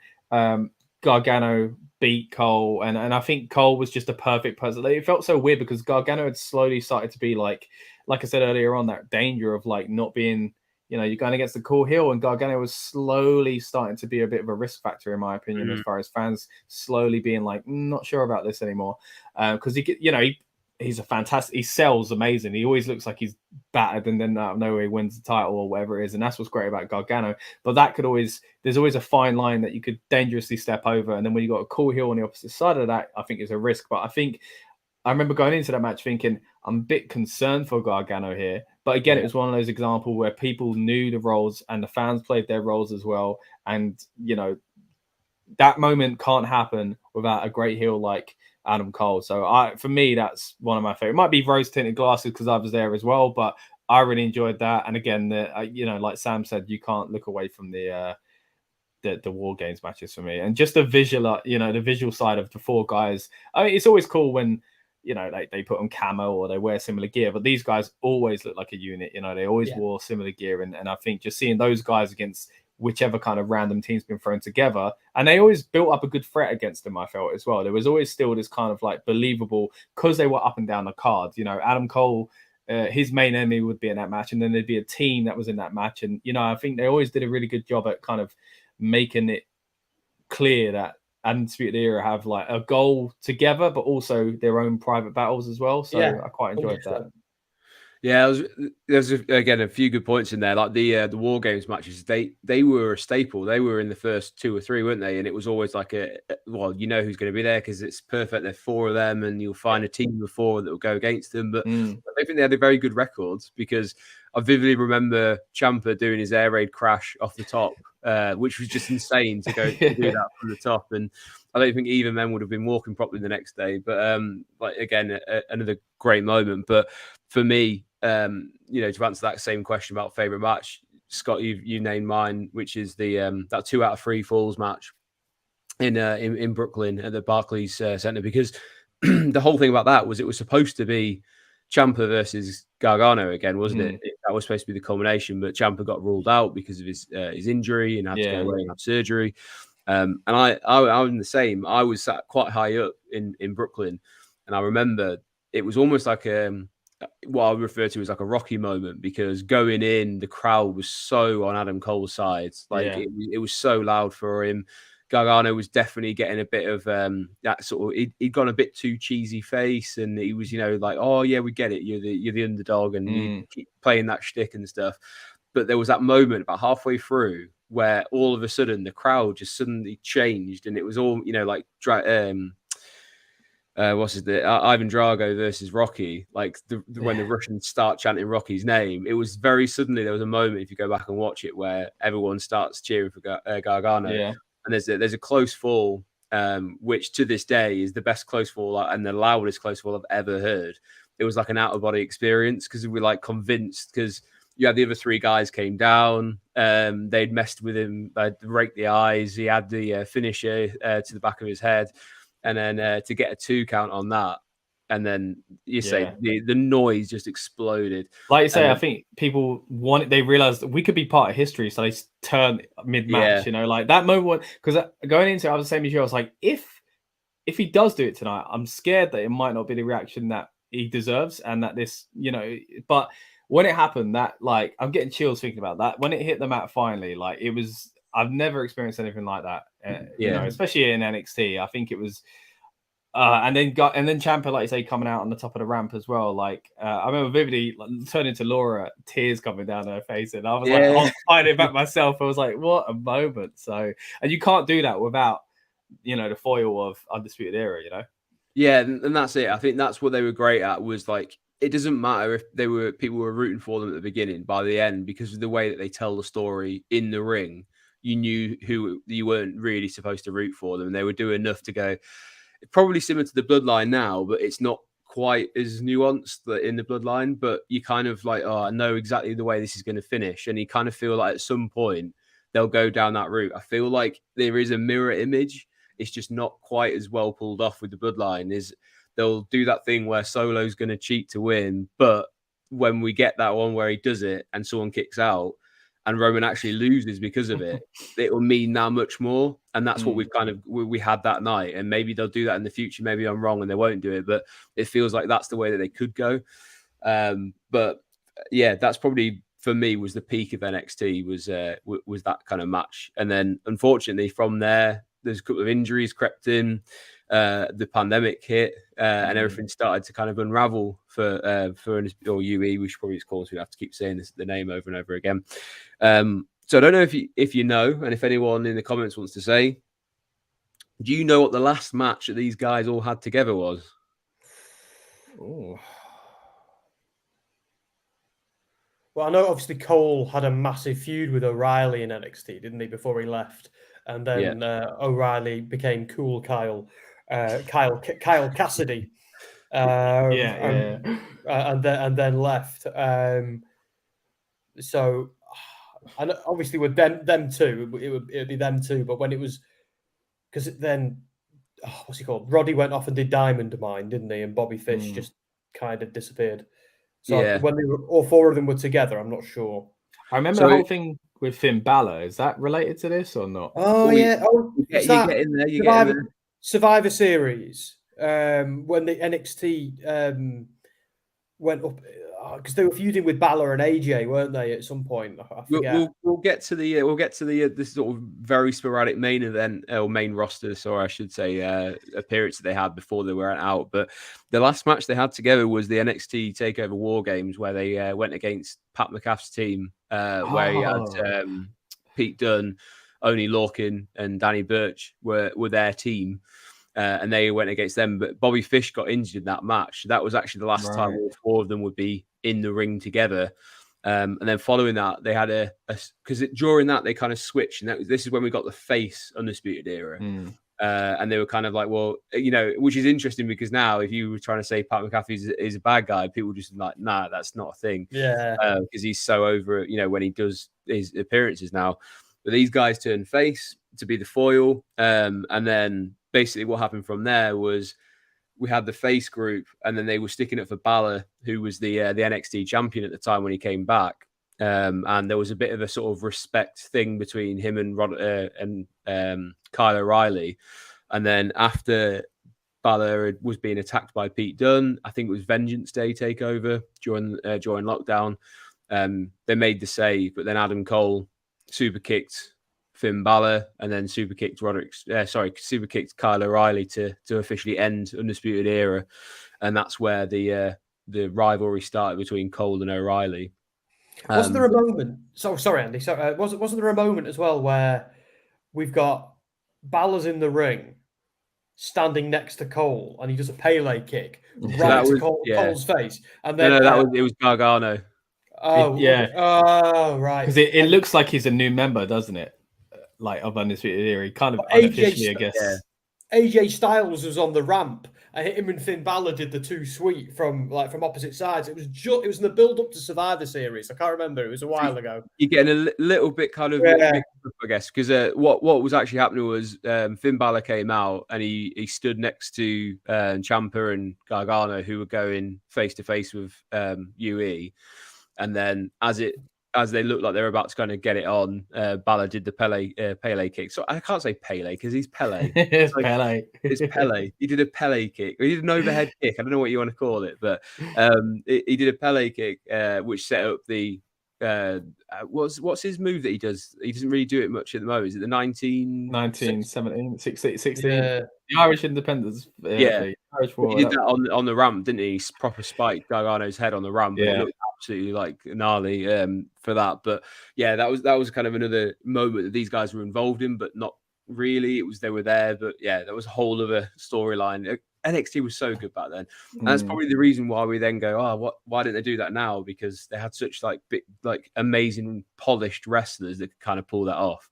Gargano beat Cole, and I think Cole was just a perfect person. It felt so weird because Gargano had slowly started to be like I said earlier on, that danger of like not being, you're going against the cool heel, and Gargano was slowly starting to be a bit of a risk factor, in my opinion, as far as fans slowly being like, not sure about this anymore, because he's a fantastic, he sells amazing. He always looks like he's battered, and then out of nowhere he wins the title or whatever it is. And that's what's great about Gargano. But there's always a fine line that you could dangerously step over. And then when you got a cool heel on the opposite side of that, I think it's a risk. But I remember going into that match thinking, I'm a bit concerned for Gargano here. But again, it was one of those examples where people knew the roles and the fans played their roles as well. And, that moment can't happen without a great heel like Adam Cole. So for me, that's one of my favorite. It might be rose tinted glasses because I was there as well, but I really enjoyed that. And again, like Sam said, you can't look away from the War Games matches for me, and just the visual, the visual side of the 4 guys. I mean, it's always cool when they put on camo or they wear similar gear, but these guys always look like a unit. They always wore similar gear, and I think just seeing those guys against whichever kind of random team's been thrown together, and they always built up a good threat against them, I felt as well. There was always still this kind of like believable, because they were up and down the card. Adam Cole, his main enemy would be in that match, and then there'd be a team that was in that match. And I think they always did a really good job at kind of making it clear that Undisputed Era have like a goal together, but also their own private battles as well. So I quite enjoyed 100%. that. Yeah, there's again a few good points in there. Like the War Games matches, they were a staple. They were in the first 2 or 3, weren't they? And it was always like well, you know who's going to be there because it's perfect. There's 4 of them, and you'll find a team of 4 that will go against them. But I think they had a very good record because I vividly remember Ciampa doing his air raid crash off the top, which was just insane to go to do that from the top. And I don't think even men would have been walking properly the next day. But like again, another great moment. But for me, you know, to answer that same question about favorite match, Scott, you named mine, which is the that 2 out of 3 falls match in Brooklyn at the Barclays Center, because the whole thing about that was it was supposed to be Ciampa versus Gargano again, wasn't it? That was supposed to be the culmination, but Ciampa got ruled out because of his injury and had to go away and have surgery. And I'm the same. I was sat quite high up in Brooklyn, and I remember it was almost like what I refer to as like a Rocky moment, because going in, the crowd was so on Adam Cole's side. Like it was so loud for him. Gargano was definitely getting a bit of that sort of. He'd gone a bit too cheesy face, and he was, you know, like, oh yeah, we get it. You're the underdog, and you keep playing that shtick and stuff. But there was that moment about halfway through where all of a sudden the crowd just suddenly changed, and it was all, you know, like what's his name? Ivan Drago versus Rocky. Like when the Russians start chanting Rocky's name, it was very suddenly. There was a moment, if you go back and watch it, where everyone starts cheering for Gargano. Yeah. And there's a close fall, which to this day is the best close fall and the loudest close fall I've ever heard. It was like an out of body experience because we were like convinced, because you had the other 3 guys came down. They'd messed with him, they'd raked the eyes. He had the finisher to the back of his head. And then to get a 2 count on that, and then you say the noise just exploded. Like you say, I think people they realized that we could be part of history, so they turn mid-match. You know, like that moment. Because going into it, I was the same as you. I was like, if he does do it tonight, I'm scared that it might not be the reaction that he deserves, and that this, you know. But when it happened, that like I'm getting chills thinking about that. When it hit the mat finally, like it was. I've never experienced anything like that, you know, especially in NXT. I think it was, and then Ciampa, like you say, coming out on the top of the ramp as well. Like I remember vividly turning to Laura, tears coming down her face, and I was like, I was fighting back myself. I was like, what a moment! So, and you can't do that without, you know, the foil of Undisputed Era, you know. Yeah, and that's it. I think that's what they were great at. Was like, it doesn't matter if people were rooting for them at the beginning. By the end, because of the way that they tell the story in the ring, you knew who you weren't really supposed to root for them. And they would do enough to go, probably similar to the Bloodline now, but it's not quite as nuanced in the Bloodline. But you kind of like, oh, I know exactly the way this is going to finish. And you kind of feel like at some point they'll go down that route. I feel like there is a mirror image. It's just not quite as well pulled off with the Bloodline. They'll do that thing where Solo's going to cheat to win. But when we get that one where he does it and someone kicks out, and Roman actually loses because of it, it will mean that much more. And that's what we had that night. And maybe they'll do that in the future. Maybe I'm wrong and they won't do it, but it feels like that's the way that they could go. But yeah, that's probably for me was the peak of NXT was that kind of match. And then unfortunately from there, there's a couple of injuries crept in. The pandemic hit, and everything started to kind of unravel for UE, which probably is called. We have to keep saying the name over and over again. So I don't know if you know, and if anyone in the comments wants to say, do you know what the last match that these guys all had together was? Oh. Well, I know obviously Cole had a massive feud with O'Reilly in NXT, didn't he, before he left? And then O'Reilly became Cool Kyle Cassidy, and then left. So, and obviously with them two, it would be them two. But when it was, because then, what's he called? Roddy went off and did Diamond Mine, didn't he? And Bobby Fish just kind of disappeared. So when they were all 4 of them were together, I'm not sure. I remember the whole thing with Finn Balor. Is that related to this or not? Oh yeah. Oh, you get in there. Survivor Series. When the NXT went up, because they were feuding with Balor and AJ, weren't they? At some point, I forget. We'll get to the this sort of very sporadic main event or main roster, or I should say, appearance that they had before they were out. But the last match they had together was the NXT Takeover War Games, where they went against Pat McAfee's team, where he had Pete Dunne, Oney Lorcan, and Danny Burch were their team. And they went against them, but Bobby Fish got injured in that match. That was actually the last time all four of them would be in the ring together. And then following that, they had because during that they kind of switched, and this is when we got the face Undisputed Era. And they were kind of like, well, which is interesting because now if you were trying to say Pat McAfee is a bad guy, people just like, nah, that's not a thing. Yeah, because he's so over it, when he does his appearances now. But these guys turned face to be the foil, and then basically what happened from there was we had the face group, and then they were sticking up for Balor, who was the NXT champion at the time when he came back. And there was a bit of a sort of respect thing between him and Kyle O'Reilly. And then after Balor was being attacked by Pete Dunne, I think it was Vengeance Day takeover during lockdown. They made the save, but then Adam Cole super kicked Finn Balor, and then super kicked Kyle O'Reilly to officially end Undisputed Era, and that's where the rivalry started between Cole and O'Reilly. Wasn't there a moment? Sorry, Andy. Wasn't there a moment as well where we've got Balor's in the ring, standing next to Cole, and he does a Pele kick to Cole's face, and then it was Gargano. Oh yeah. Oh right. Because it looks like he's a new member, doesn't it? Like of Undisputed Era, kind of unofficially, I guess. Yeah. AJ Styles was on the ramp, and him and Finn Balor did the two sweet from opposite sides. It was in the build up to Survivor Series. I can't remember. It was a while ago. You're getting a little bit kind of, I guess, because what was actually happening was Finn Balor came out and he stood next to Ciampa and Gargano, who were going face to face with UE, and then as they looked like they were about to kind of get it on, Balor did the Pele kick. So I can't say Pele because he's Pele. It's Pele. It's Pele. He did a Pele kick. Or he did an overhead kick. I don't know what you want to call it, but he did a Pele kick, which set up the what's his move that he does? He doesn't really do it much at the moment. Is it the 1917, 16? Yeah. The Irish independence. The Irish war. He did that on the ramp, didn't he? He proper spiked Gargano's head on the ramp. Yeah. It looked absolutely like gnarly for that. But yeah, that was kind of another moment that these guys were involved in, but not really. They were there, but yeah, that was a whole other storyline. NXT was so good back then, and that's probably the reason why we then go, why didn't they do that now? Because they had such amazing polished wrestlers that could kind of pull that off,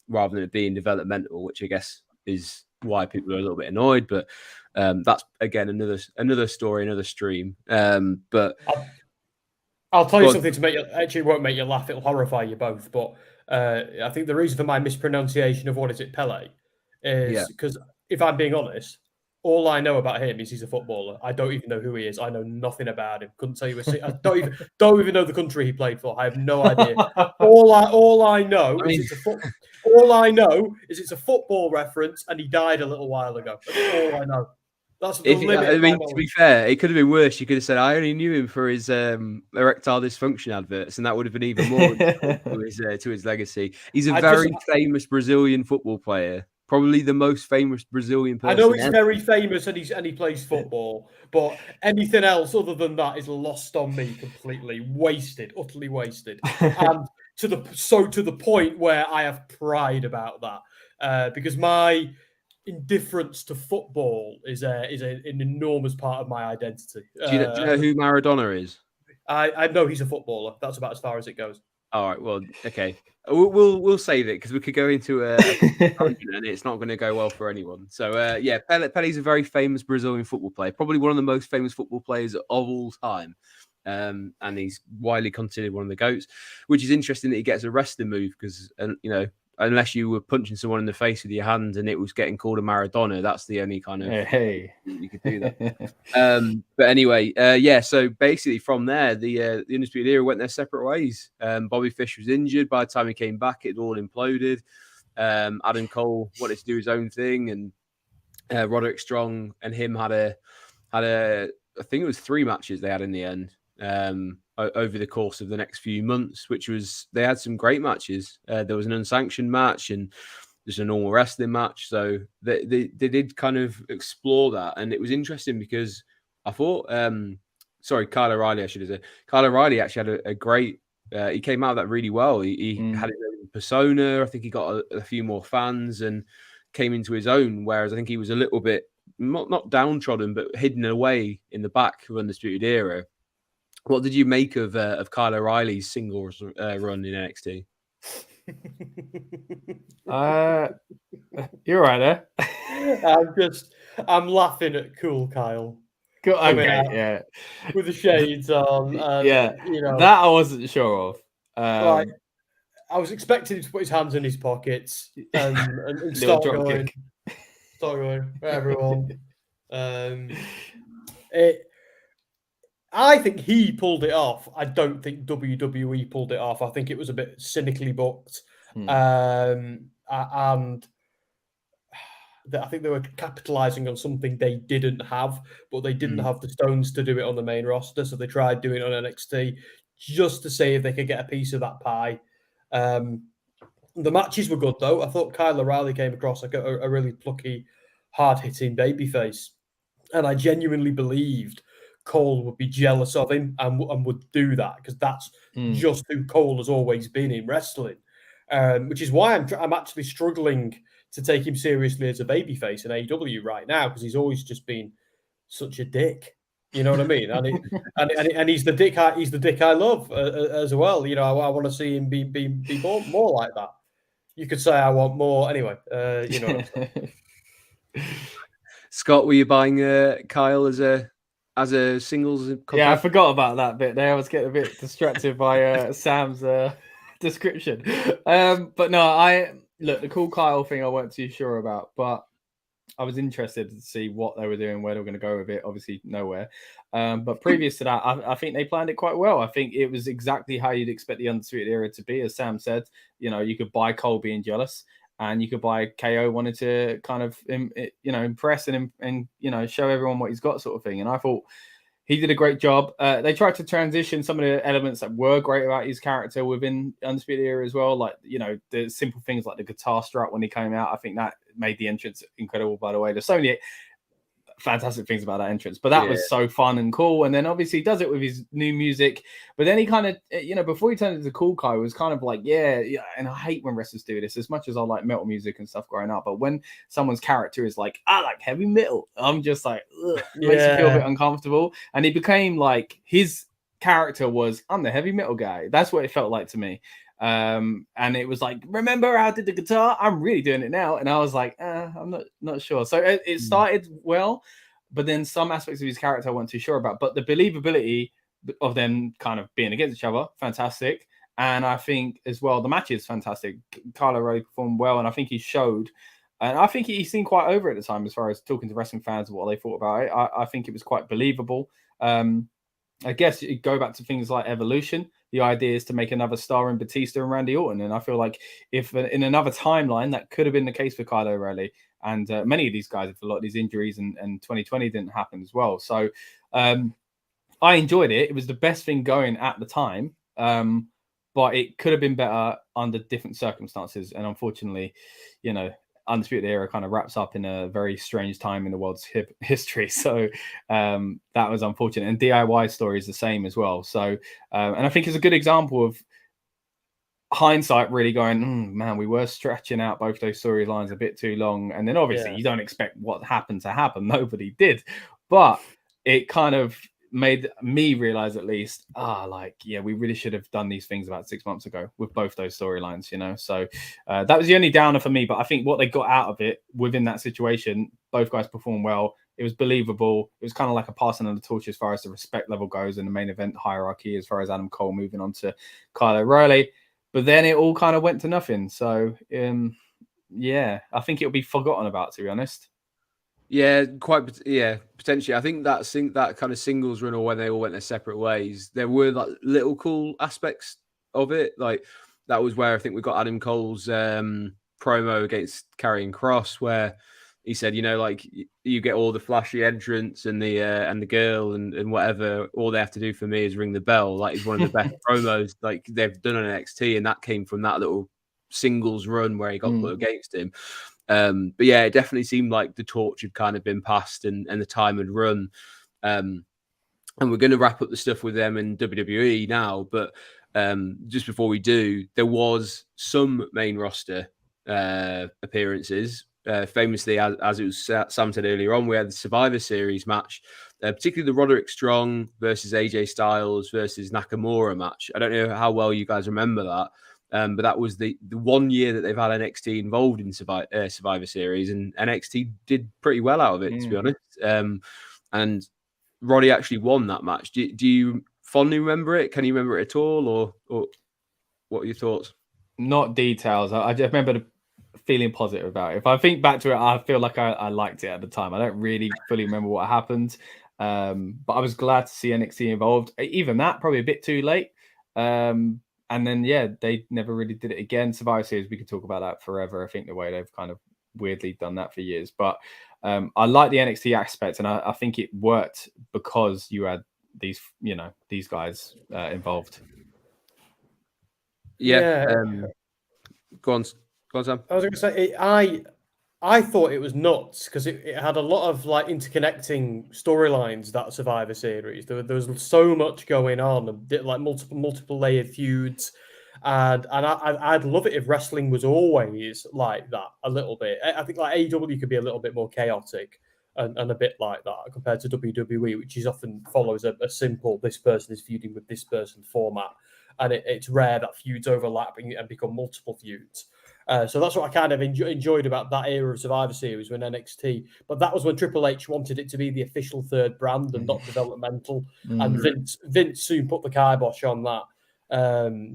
rather than it being developmental, which I guess is why people are a little bit annoyed. But that's again another story, another stream. But I'll tell you something to make you. Actually, it won't make you laugh. It'll horrify you both. But I think the reason for my mispronunciation of what is it, Pele, is because if I'm being honest, all I know about him is he's a footballer. I don't even know who he is. I know nothing about him. Couldn't tell you I don't even know the country he played for. I have no idea. All I know is it's a football reference, and he died a little while ago. That's all I know. That's the limit. I mean, to be fair, it could have been worse. You could have said, "I only knew him for his erectile dysfunction adverts," and that would have been even more to his legacy. He's a very famous Brazilian football player. Probably the most famous Brazilian person. I know he's very famous and he plays football, but anything else other than that is lost on me completely. Wasted, utterly wasted. And to the point where I have pride about that. Because my indifference to football is an enormous part of my identity. Do you know who Maradona is? I know he's a footballer. That's about as far as it goes. All right, well, okay. We'll save it because we could go into a tangent and it's not going to go well for anyone. So Pele's a very famous Brazilian football player, probably one of the most famous football players of all time, and he's widely considered one of the GOATs. Which is interesting that he gets a wrestling move because unless you were punching someone in the face with your hand and it was getting called a Maradona, that's the only kind of you could do that. But anyway, so basically from there, the Undisputed Era went their separate ways. Bobby Fish was injured. By the time he came back, it all imploded. Adam Cole wanted to do his own thing, and Roderick Strong and him had a I think it was 3 matches they had in the end. over the course of the next few months, which was they had some great matches. There was an unsanctioned match and just a normal wrestling match. So they did kind of explore that. And it was interesting because I thought, Kyle O'Reilly, I should have said. Kyle O'Reilly actually had a great, he came out of that really well. He had his own persona. I think he got a few more fans and came into his own, whereas I think he was a little bit, not downtrodden, but hidden away in the back of Undisputed Era. What did you make of Kyle O'Reilly's singles run in NXT? You're right there. I'm laughing at cool Kyle. Okay, yeah. With the shades on. And, yeah, that I wasn't sure of. Like, I was expecting him to put his hands in his pockets and start going everyone. I think he pulled it off. I don't think WWE pulled it off. I think it was a bit cynically booked. And I think they were capitalizing on something they didn't have, but they didn't have the stones to do it on the main roster. So they tried doing it on NXT just to see if they could get a piece of that pie. The matches were good, though. I thought Kyle O'Reilly came across like a really plucky, hard-hitting babyface. And I genuinely believed Cole would be jealous of him and would do that, because that's just who Cole has always been in wrestling. Which is why I'm actually struggling to take him seriously as a babyface in AEW right now, because he's always just been such a dick. You know what I mean? And he's the dick. He's the dick I love as well. You know, I want to see him be more like that. You could say I want more. Anyway, you know. Scott, were you buying Kyle as a singles? Yeah, I forgot about that bit there. I was getting a bit distracted by Sam's description. But no, the cool Kyle thing I weren't too sure about, but I was interested to see what they were doing, where they were going to go with it. Obviously, nowhere. But previous to that, I think they planned it quite well. I think it was exactly how you'd expect the Undisputed Era to be. As Sam said, you know, you could buy Cole being jealous, and you could buy KO wanting to kind of, impress and show everyone what he's got, sort of thing. And I thought he did a great job. They tried to transition some of the elements that were great about his character within Undisputed Era as well. Like, you know, the simple things like the guitar strut when he came out. I think that made the entrance incredible, by the way. There's so many fantastic things about that entrance, but that was so fun and cool. And then obviously he does it with his new music, but then he kind of, before he turned into Cool Guy, was kind of like, yeah. And I hate when wrestlers do this, as much as I like metal music and stuff growing up. But when someone's character is like, I like heavy metal, I'm just like, ugh, makes me feel a bit uncomfortable. And he became like, his character was, I'm the heavy metal guy. That's what it felt like to me. And it was like, remember how I did the guitar? I'm really doing it now. And I was like, I'm not sure. So it started well, but then some aspects of his character I wasn't too sure about. But the believability of them kind of being against each other, fantastic. And I think as well, the match is fantastic. Kyle O'Reilly performed well, and I think he showed. And I think he seemed quite over at the time as far as talking to wrestling fans and what they thought about it. I think it was quite believable. I guess you go back to things like Evolution. The idea is to make another star in Batista and Randy Orton. And I feel like if in another timeline, that could have been the case for Kyle O'Reilly. And many of these guys have a lot of these injuries, and 2020 didn't happen as well. So I enjoyed it. It was the best thing going at the time. But it could have been better under different circumstances. And unfortunately, Undisputed Era kind of wraps up in a very strange time in the world's history. So that was unfortunate. And DIY story is the same as well. So, and I think it's a good example of hindsight really going, man, we were stretching out both those storylines a bit too long. And then obviously you don't expect what happened to happen. Nobody did. But it kind of made me realize, at least, we really should have done these things about 6 months ago with both those storylines, so that was the only downer for me. But I think what they got out of it within that situation, both guys performed well. It was believable. It was kind of like a passing of the torch as far as the respect level goes in the main event hierarchy, as far as Adam Cole moving on to Kyle O'Reilly. But then it all kind of went to nothing. So I think it'll be forgotten about, to be honest. Yeah, potentially. I think that kind of singles run, or when they all went their separate ways, there were like little cool aspects of it. Like that was where I think we got Adam Cole's promo against Karrion Kross, where he said, like you get all the flashy entrants and the girl and whatever. All they have to do for me is ring the bell. Like, it's one of the best promos like they've done on NXT, and that came from that little singles run where he got put against him. But yeah, it definitely seemed like the torch had kind of been passed and the time had run. And we're going to wrap up the stuff with them in WWE now, but just before we do, there was some main roster appearances. Famously, as it was Sam said earlier on, we had the Survivor Series match, particularly the Roderick Strong versus AJ Styles versus Nakamura match. I don't know how well you guys remember that, but that was the 1 year that they've had NXT involved in Survivor Series, and NXT did pretty well out of it, to be honest. And Roddy actually won that match. Do you fondly remember it? Can you remember it at all, or what are your thoughts? Not details. I just remember feeling positive about it. If I think back to it, I feel like I liked it at the time. I don't really fully remember what happened, but I was glad to see NXT involved. Even that, probably a bit too late. And then, yeah, they never really did it again. Survivor Series, we could talk about that forever. I think the way they've kind of weirdly done that for years. But I like the NXT aspect, and I think it worked because you had these guys involved. Yeah. Go on, Sam. I was going to say, I thought it was nuts because it had a lot of like interconnecting storylines, that Survivor Series. There was so much going on, like multiple layered feuds, and I'd love it if wrestling was always like that a little bit. I think like AEW could be a little bit more chaotic and a bit like that compared to WWE, which is often follows a simple this person is feuding with this person format, and it's rare that feuds overlap and become multiple feuds. So that's what I kind of enjoyed about that era of Survivor Series when NXT. But that was when Triple H wanted it to be the official third brand and not developmental. And Vince soon put the kibosh on that.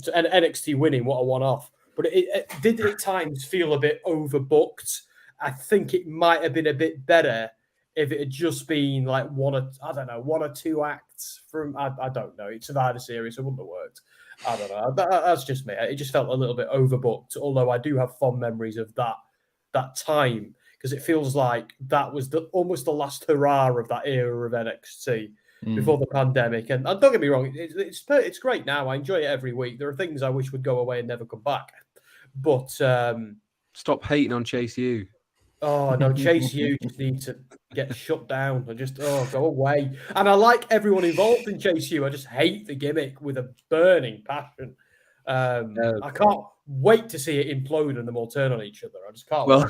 So NXT winning, what a one-off. But it did at times feel a bit overbooked. I think it might have been a bit better if it had just been like one or two acts from, I don't know. It's Survivor Series, so it wouldn't have worked. I don't know. That's just me. It just felt a little bit overbooked, although I do have fond memories of that time because it feels like that was almost the last hurrah of that era of NXT before the pandemic. And don't get me wrong, it's great now. I enjoy it every week. There are things I wish would go away and never come back. But stop hating on Chase U. Oh no, Chase U just needs to get shut down and just go away. And I like everyone involved in Chase U. I just hate the gimmick with a burning passion. I can't wait to see it implode and them all turn on each other. I just can't wait.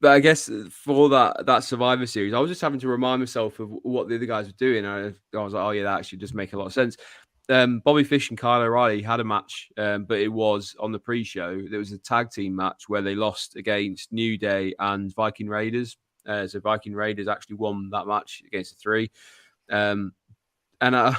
But I guess for that Survivor Series, I was just having to remind myself of what the other guys were doing. I was like, oh yeah, that actually does make a lot of sense. Bobby Fish and Kyle O'Reilly had a match, but it was on the pre-show. There was a tag team match where they lost against New Day and Viking Raiders. So Viking Raiders actually won that match against the three. And I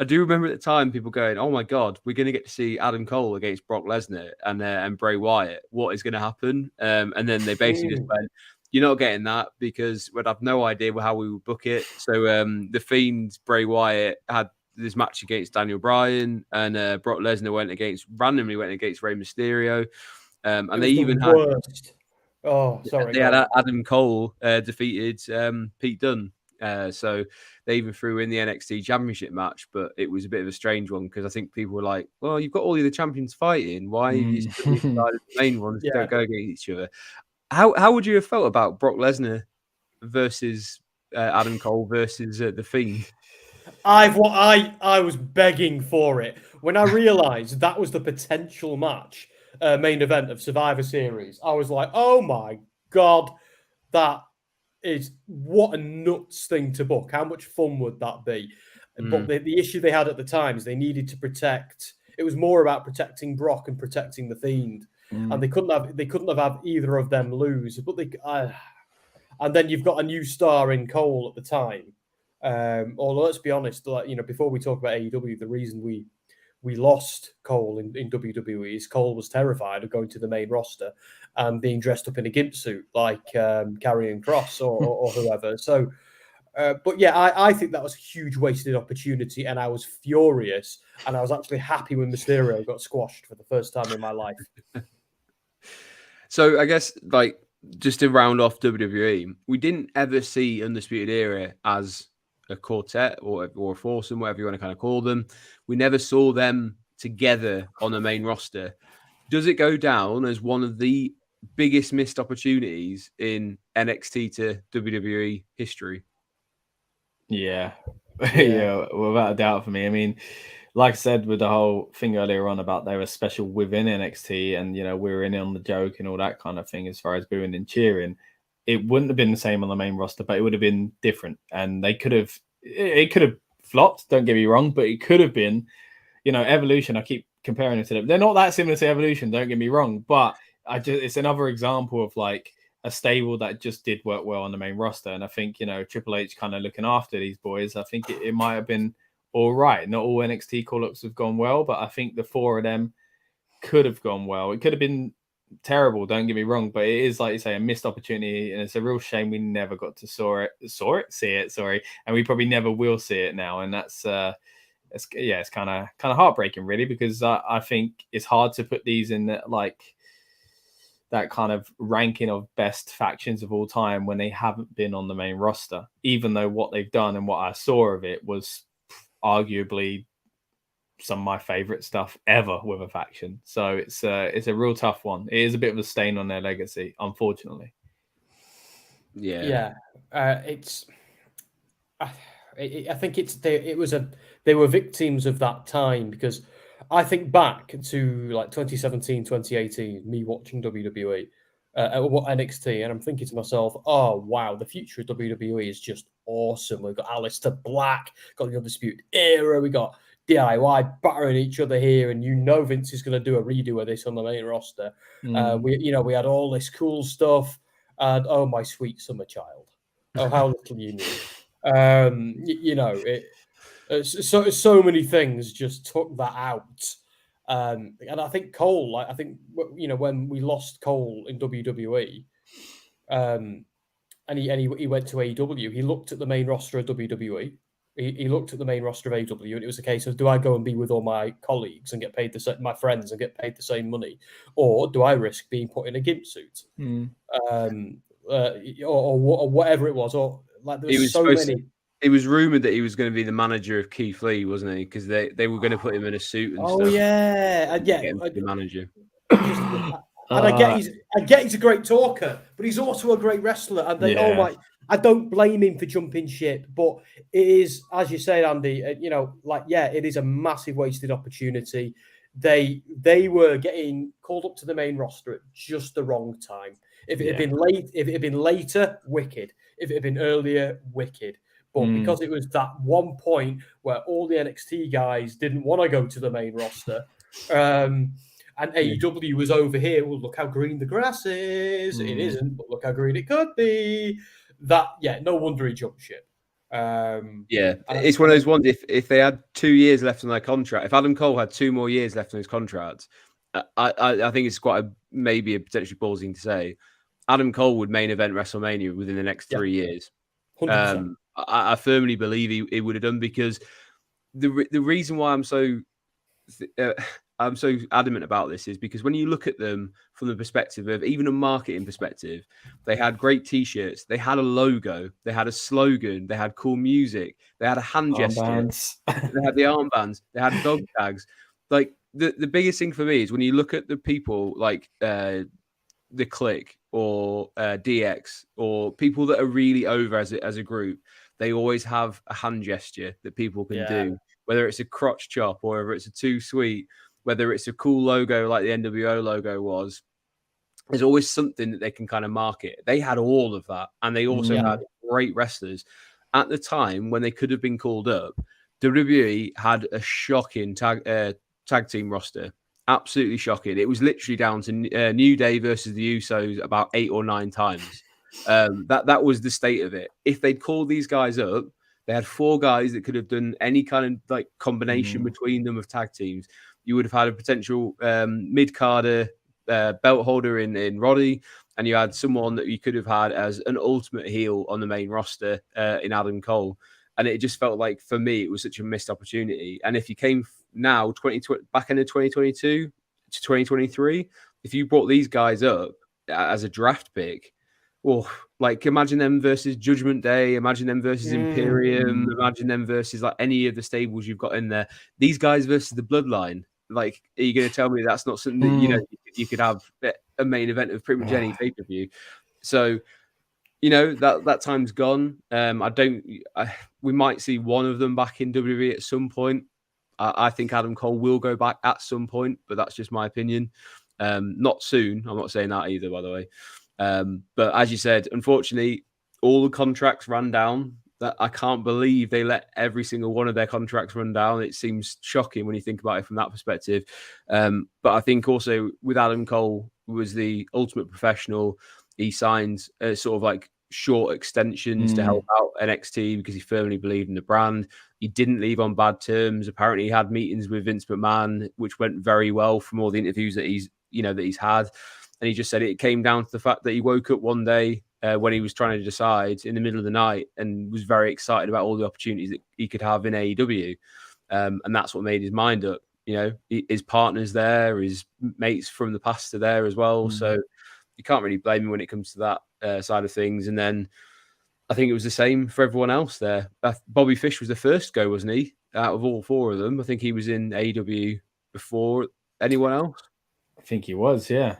do remember at the time people going, "Oh my God, we're going to get to see Adam Cole against Brock Lesnar and Bray Wyatt. What is going to happen?" And then they basically just went, "You're not getting that because we'd have no idea how we would book it." So the Fiend, Bray Wyatt had this match against Daniel Bryan, and Brock Lesnar randomly went against Rey Mysterio, and they even had they had Adam Cole defeated Pete Dunne, so they even threw in the NXT Championship match, but it was a bit of a strange one because I think people were like, "Well, you've got all the other champions fighting. Why have you still decided the main ones don't go against each other?" How would you have felt about Brock Lesnar versus Adam Cole versus the Fiend? I was begging for it when I realized that was the potential match main event of Survivor Series. I was like, oh my God, that is what a nuts thing to book. How much fun would that be? But the issue they had at the time is they needed to protect. It was more about protecting Brock and protecting the Fiend, and they couldn't have had either of them lose. But and then you've got a new star in Cole at the time. Although let's be honest, before we talk about AEW, the reason we lost Cole in WWE is Cole was terrified of going to the main roster and being dressed up in a gimp suit like Karrion Kross or whoever. So, but yeah, I think that was a huge wasted opportunity, and I was furious, and I was actually happy when Mysterio got squashed for the first time in my life. So I guess just to round off WWE, we didn't ever see Undisputed Era as a quartet or a foursome, whatever you want to kind of call them. We never saw them together on the main roster. Does it go down as one of the biggest missed opportunities in NXT to WWE history? Yeah. Yeah, without a doubt for me. I mean, like I said, with the whole thing earlier on about they were special within NXT and, we were in on the joke and all that kind of thing as far as booing and cheering, it wouldn't have been the same on the main roster, but it would have been different. And it could have flopped, don't get me wrong, but it could have been, Evolution. I keep comparing it to them. They're not that similar to Evolution, don't get me wrong, but it's another example of like a stable that just did work well on the main roster. And I think, Triple H kind of looking after these boys, I think it might have been all right. Not all NXT call-ups have gone well, but I think the four of them could have gone well. It could have been terrible, don't get me wrong, but it is, like you say, a missed opportunity, and it's a real shame we never got to see it, and we probably never will see it now. And that's it's kind of heartbreaking, really, because I think it's hard to put these in that kind of ranking of best factions of all time when they haven't been on the main roster, even though what they've done and what I saw of it was arguably some of my favorite stuff ever with a faction. So it's a real tough one. It is a bit of a stain on their legacy, unfortunately. Yeah. I think they were victims of that time, because I think back to like 2017, 2018, me watching WWE, NXT, and I'm thinking to myself, oh, wow, the future of WWE is just awesome. We've got Aleister Black, got the Undisputed Era, we got DIY battering each other here, and Vince is going to do a redo of this on the main roster. We had all this cool stuff, and oh, my sweet summer child, oh, how little you knew. So many things just took that out. And I think Cole, when we lost Cole in WWE, and he went to AEW, he looked at the main roster of WWE. He looked at the main roster of AEW, and it was a case of, do I go and be with all my colleagues and get paid my friends and get paid the same money, or do I risk being put in a gimp suit, or whatever it was, or like there was so many. It was rumored that he was going to be the manager of Keith Lee, wasn't he? Because they were going to put him in a suit and stuff. Oh yeah, get him to the manager. And I get he's a great talker, but he's also a great wrestler. And I don't blame him for jumping ship, but it is, as you say, Andy, it is a massive wasted opportunity. They were getting called up to the main roster at just the wrong time. If it had been later, wicked. If it had been earlier, wicked. But because it was that one point where all the NXT guys didn't want to go to the main roster, and AEW was over here, well, look how green the grass is. It isn't, but look how green it could be. No wonder he jumped ship. It's one of those ones. If they had 2 years left on their contract, if Adam Cole had 2 more years left on his contract, I think it's quite maybe a potentially ballsy to say, Adam Cole would main event WrestleMania within the next 3 years. 100%. I firmly believe he would have done, because the reason why I'm so adamant about this is because when you look at them from the perspective of even a marketing perspective, they had great T-shirts, they had a logo, they had a slogan, they had cool music, they had a hand gesture, they had the armbands, they had dog tags. Like the biggest thing for me is when you look at the people like the Click or DX or people that are really over as a group, they always have a hand gesture that people can do, whether it's a crotch chop or whether it's a too sweet, whether it's a cool logo like the NWO logo was. There's always something that they can kind of market. They had all of that, and they also had great wrestlers. At the time when they could have been called up, WWE had a shocking tag team roster. Absolutely shocking. It was literally down to New Day versus the Usos about 8 or 9 times. That was the state of it. If they'd called these guys up, they had 4 guys that could have done any kind of like combination between them of tag teams. You would have had a potential mid-carder belt holder in Roddy, and you had someone that you could have had as an ultimate heel on the main roster in Adam Cole. And it just felt like, for me, it was such a missed opportunity. And if you came now, back into 2022 to 2023, if you brought these guys up as a draft pick. Oh, like imagine them versus Judgment Day, imagine them versus Imperium, imagine them versus like any of the stables you've got in there. These guys versus the Bloodline. Like, are you going to tell me that's not something that you could have a main event of pretty much any pay-per-view? So, that time's gone. We might see one of them back in WWE at some point. I think Adam Cole will go back at some point, but that's just my opinion. Not soon. I'm not saying that either, by the way. But as you said, unfortunately, all the contracts ran down. That I can't believe they let every single one of their contracts run down. It seems shocking when you think about it from that perspective. But I think also with Adam Cole was the ultimate professional. He signed sort of like short extensions to help out NXT because he firmly believed in the brand. He didn't leave on bad terms. Apparently, he had meetings with Vince McMahon, which went very well from all the interviews that he's had. And he just said it came down to the fact that he woke up one day when he was trying to decide in the middle of the night and was very excited about all the opportunities that he could have in AEW. And that's what made his mind up. His partner's there, his mates from the past are there as well. So you can't really blame him when it comes to that side of things. And then I think it was the same for everyone else there. Bobby Fish was the first go, wasn't he? Out of all four of them, I think he was in AEW before anyone else. I think he was, yeah.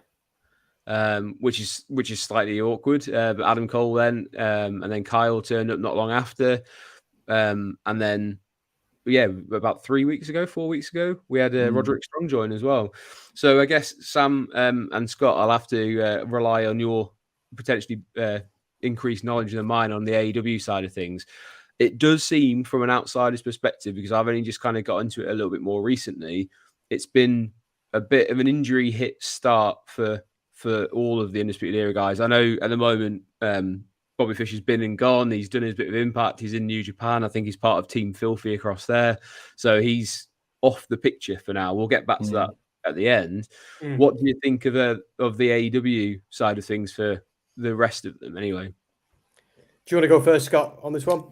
Which is slightly awkward. But Adam Cole then, and then Kyle turned up not long after, and then about 4 weeks ago, we had Roderick Strong join as well. So I guess Sam and Scott, I'll have to rely on your potentially increased knowledge than mine on the AEW side of things. It does seem from an outsider's perspective, because I've only just kind of got into it a little bit more recently, it's been a bit of an injury hit start for all of the Undisputed Era guys. I know at the moment, Bobby Fish has been and gone. He's done his bit of impact. He's in New Japan. I think he's part of Team Filthy across there. So he's off the picture for now. We'll get back to that at the end. What do you think of the AEW side of things for the rest of them anyway? Do you want to go first, Scott, on this one?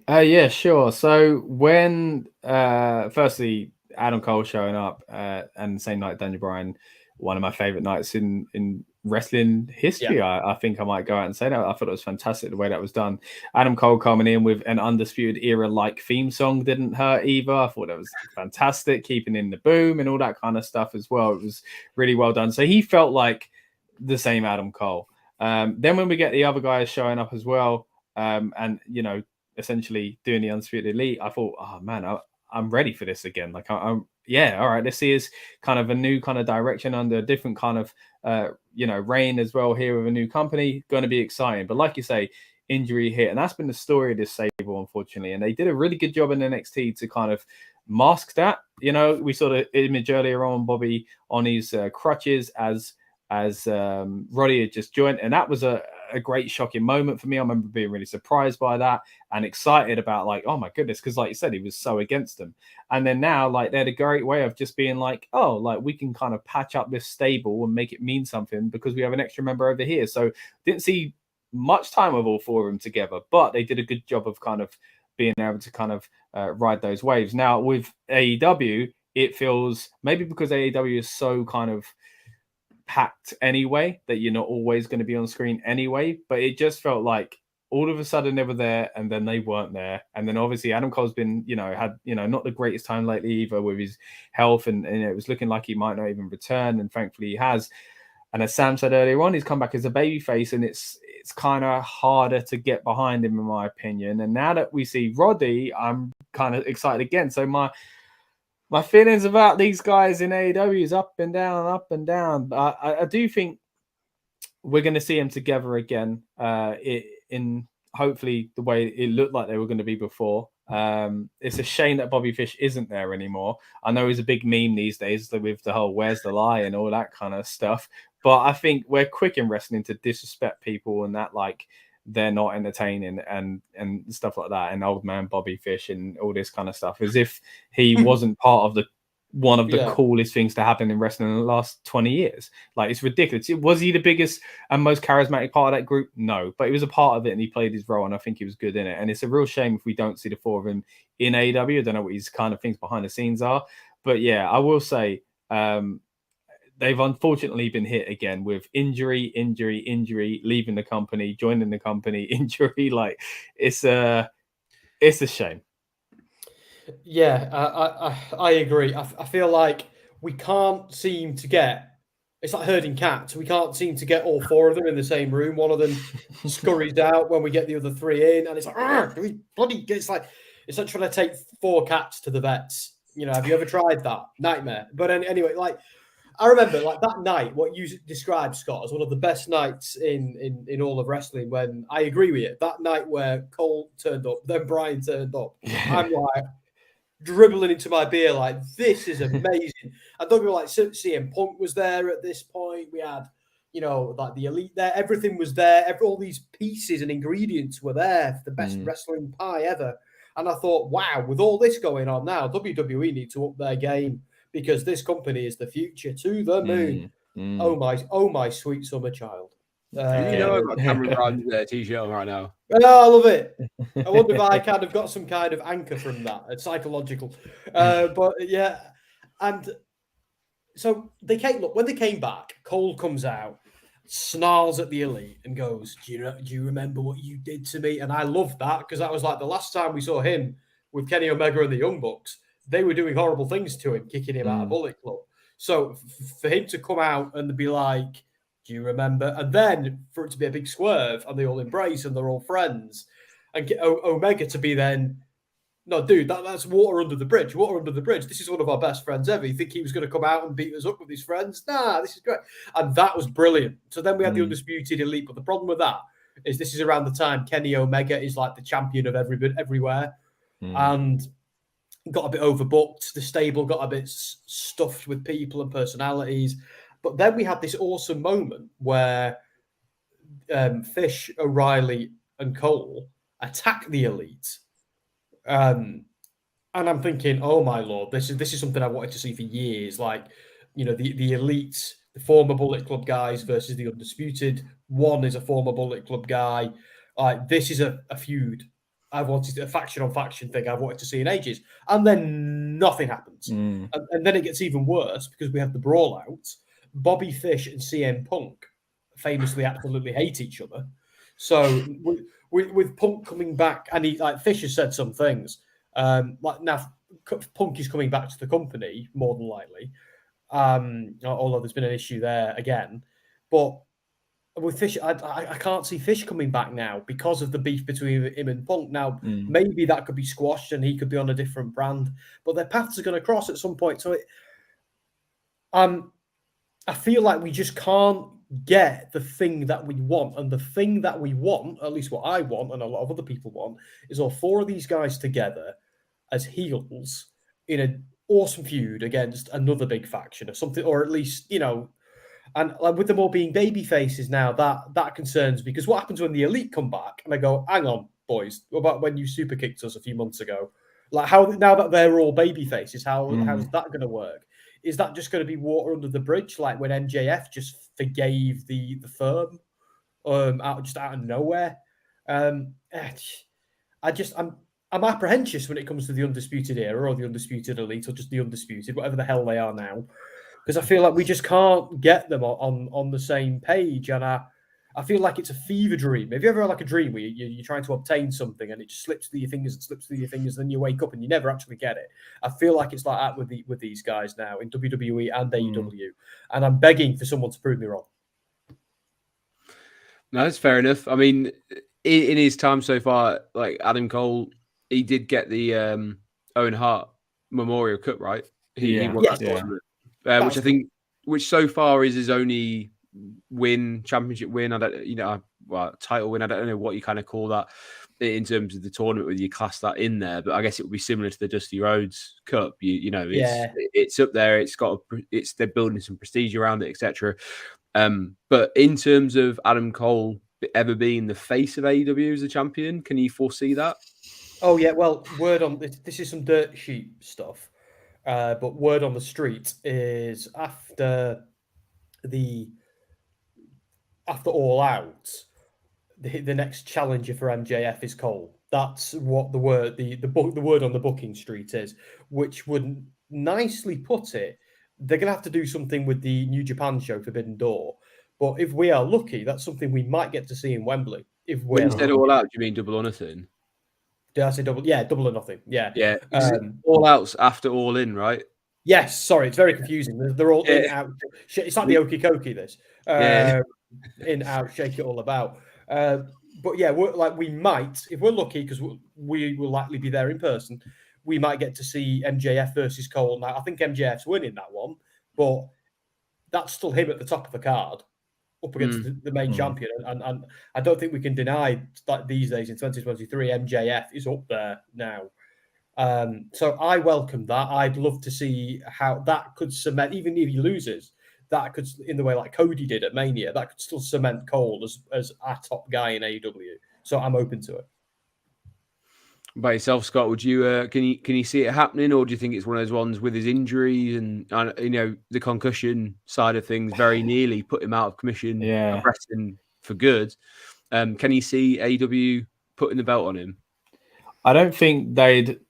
Yeah, sure. So when, firstly, Adam Cole showing up and the same night Daniel Bryan, one of my favorite nights in wrestling history. Yeah. I think I might go out and say that. I thought it was fantastic the way that was done. Adam Cole coming in with an Undisputed Era like theme song didn't hurt either. I thought that was fantastic, keeping in the boom and all that kind of stuff as well. It was really well done. So he felt like the same Adam Cole. Then when we get the other guys showing up as well, and essentially doing the Undisputed Elite, I thought, oh man, I'm ready for this again. Like I'm all right, this is kind of a new kind of direction under a different kind of reign as well here with a new company. Going to be exciting. But like you say, injury hit, and that's been the story of this stable, unfortunately. And they did a really good job in NXT to kind of mask that. We saw the image earlier on Bobby on his crutches as Roddy had just joined, and that was a great shocking moment for me. I remember being really surprised by that and excited about like, oh my goodness, because like you said, he was so against them. And then now like they had a great way of just being like, oh, like we can kind of patch up this stable and make it mean something because we have an extra member over here. So didn't see much time with all four of them together, but they did a good job of kind of being able to kind of ride those waves. Now with AEW, it feels maybe because AEW is so kind of packed anyway that you're not always going to be on screen anyway, but it just felt like all of a sudden they were there and then they weren't there. And then obviously Adam Cole's been had not the greatest time lately either with his health, and it was looking like he might not even return, and thankfully he has. And as Sam said earlier on, he's come back as a babyface, and it's kind of harder to get behind him in my opinion. And now that we see Roddy, I'm kind of excited again. So my feelings about these guys in AEW is up and down, up and down. But I do think we're going to see them together again in hopefully the way it looked like they were going to be before. It's a shame that Bobby Fish isn't there anymore. I know he's a big meme these days with the whole where's the lie and all that kind of stuff. But I think we're quick in wrestling to disrespect people and that like they're not entertaining and stuff like that, and old man Bobby Fish and all this kind of stuff, as if he wasn't part of one of the coolest things to happen in wrestling in the last 20 years. Like, it's ridiculous. Was he the biggest and most charismatic part of that group? No, but he was a part of it and he played his role, and I think he was good in it. And it's a real shame if we don't see the four of him in AEW. I don't know what his kind of things behind the scenes are, but yeah, I will say they've unfortunately been hit again with injury, leaving the company, joining the company, injury. Like it's a shame. Yeah, I agree. I feel like we can't seem to get. It's like herding cats. We can't seem to get all four of them in the same room. One of them scurries out when we get the other three in, and it's like, it's like trying to take four cats to the vets. You know, have you ever tried that? Nightmare. But anyway, like I remember, like that night, what you described, Scott, as one of the best nights in all of wrestling. When I agree with you, that night where Cole turned up, then Brian turned up. I'm like dribbling into my beer like this is amazing. And don't be like CM Punk was there at this point. We had, you know, like the Elite there. Everything was there. All these pieces and ingredients were there for the best wrestling pie ever. And I thought, wow, with all this going on now, WWE need to up their game because this company is the future to the moon. Oh my sweet summer child. You know, I've got Cameron Grimes' t-shirt on right now. Oh, I love it. I wonder if I kind of got some kind of anchor from that, a psychological. But yeah, and so they came. Look, when they came back, Cole comes out, snarls at the Elite, and goes, "Do you remember what you did to me?" And I loved that because that was like the last time we saw him with Kenny Omega and the Young Bucks. They were doing horrible things to him, kicking him out of Bullet Club. So for him to come out and be like, "Do you remember?" And then for it to be a big swerve and they all embrace and they're all friends, and get Omega to be then, no, dude, that's water under the bridge. Water under the bridge. This is one of our best friends ever. You think he was going to come out and beat us up with his friends? Nah, this is great. And that was brilliant. So then we had the Undisputed Elite. But the problem with that is this is around the time Kenny Omega is like the champion of everywhere. And got a bit overbooked. The stable got a bit stuffed with people and personalities. But then we had this awesome moment where Fish, O'Reilly, and Cole attack the Elite. And I'm thinking, oh my Lord, this is something I wanted to see for years. Like, you know, the Elites, the former Bullet Club guys versus the Undisputed. One is a former Bullet Club guy. This is a feud. I've wanted a faction on faction thing I've wanted to see in ages. And then nothing happens. And then it gets even worse because we have the brawl out. Bobby Fish and CM Punk famously absolutely hate each other. So with Punk coming back, and he like Fish has said some things. Like now, Punk is coming back to the company more than likely. Although there's been an issue there again, but with Fish, I can't see Fish coming back now because of the beef between him and Punk. Now maybe that could be squashed and he could be on a different brand, but their paths are going to cross at some point. So I feel like we just can't get the thing that we want. And the thing that we want, at least what I want and a lot of other people want, is all four of these guys together as heels in an awesome feud against another big faction or something, or at least, you know, and like with them all being baby faces now, that concerns me because what happens when the Elite come back and I go, hang on, boys, what about when you super kicked us a few months ago? Like how now that they're all baby faces, how's that going to work? Is that just going to be water under the bridge, like when MJF just forgave the firm out of nowhere? I'm apprehensive when it comes to the Undisputed Era or the Undisputed Elite or just the Undisputed, whatever the hell they are now, because I feel like we just can't get them on the same page, and I feel like it's a fever dream. Have you ever had like a dream where you're trying to obtain something and it just slips through your fingers and slips through your fingers, and then you wake up and you never actually get it? I feel like it's like that with these guys now in WWE and AEW, and I'm begging for someone to prove me wrong. No, that's fair enough. I mean, in his time so far, like Adam Cole, he did get the Owen Hart Memorial Cup, right? He won that tournament, which I think, which so far is his only championship win. I don't, title win. I don't know what you kind of call that in terms of the tournament, whether you class that in there. But I guess it would be similar to the Dusty Rhodes Cup. It's up there. They're building some prestige around it, etc. But in terms of Adam Cole ever being the face of AEW as a champion, can you foresee that? Oh yeah, well, word on this is some dirt sheet stuff, but word on the street is after All Out, the next challenger for MJF is Cole. That's what the word on the booking street is, which would nicely put it they're going to have to do something with the New Japan show, Forbidden Door. But if we are lucky, that's something we might get to see in Wembley. If we're When you said All Out, do you mean Double or Nothing? Did I say double? Yeah, Double or Nothing. Yeah. Yeah. All Out's after All In, right? Yes. Sorry, it's very confusing. They're all in, out. It's like the Okie Kokie, this. In, out, shake it all about. But yeah, we might, if we're lucky, because we will likely be there in person, we might get to see MJF versus Cole. Now, I think MJF's winning that one, but that's still him at the top of the card up against the main champion. And I don't think we can deny that these days in 2023, MJF is up there now. So I welcome that. I'd love to see how that could cement, even if he loses, that could, in the way like Cody did at Mania, that could still cement Cole as our top guy in AEW. So I'm open to it. By yourself, Scott, would you can you see it happening, or do you think it's one of those ones with his injuries and the concussion side of things very nearly put him out of commission, wrestling for good? Can you see AEW putting the belt on him? I don't think they'd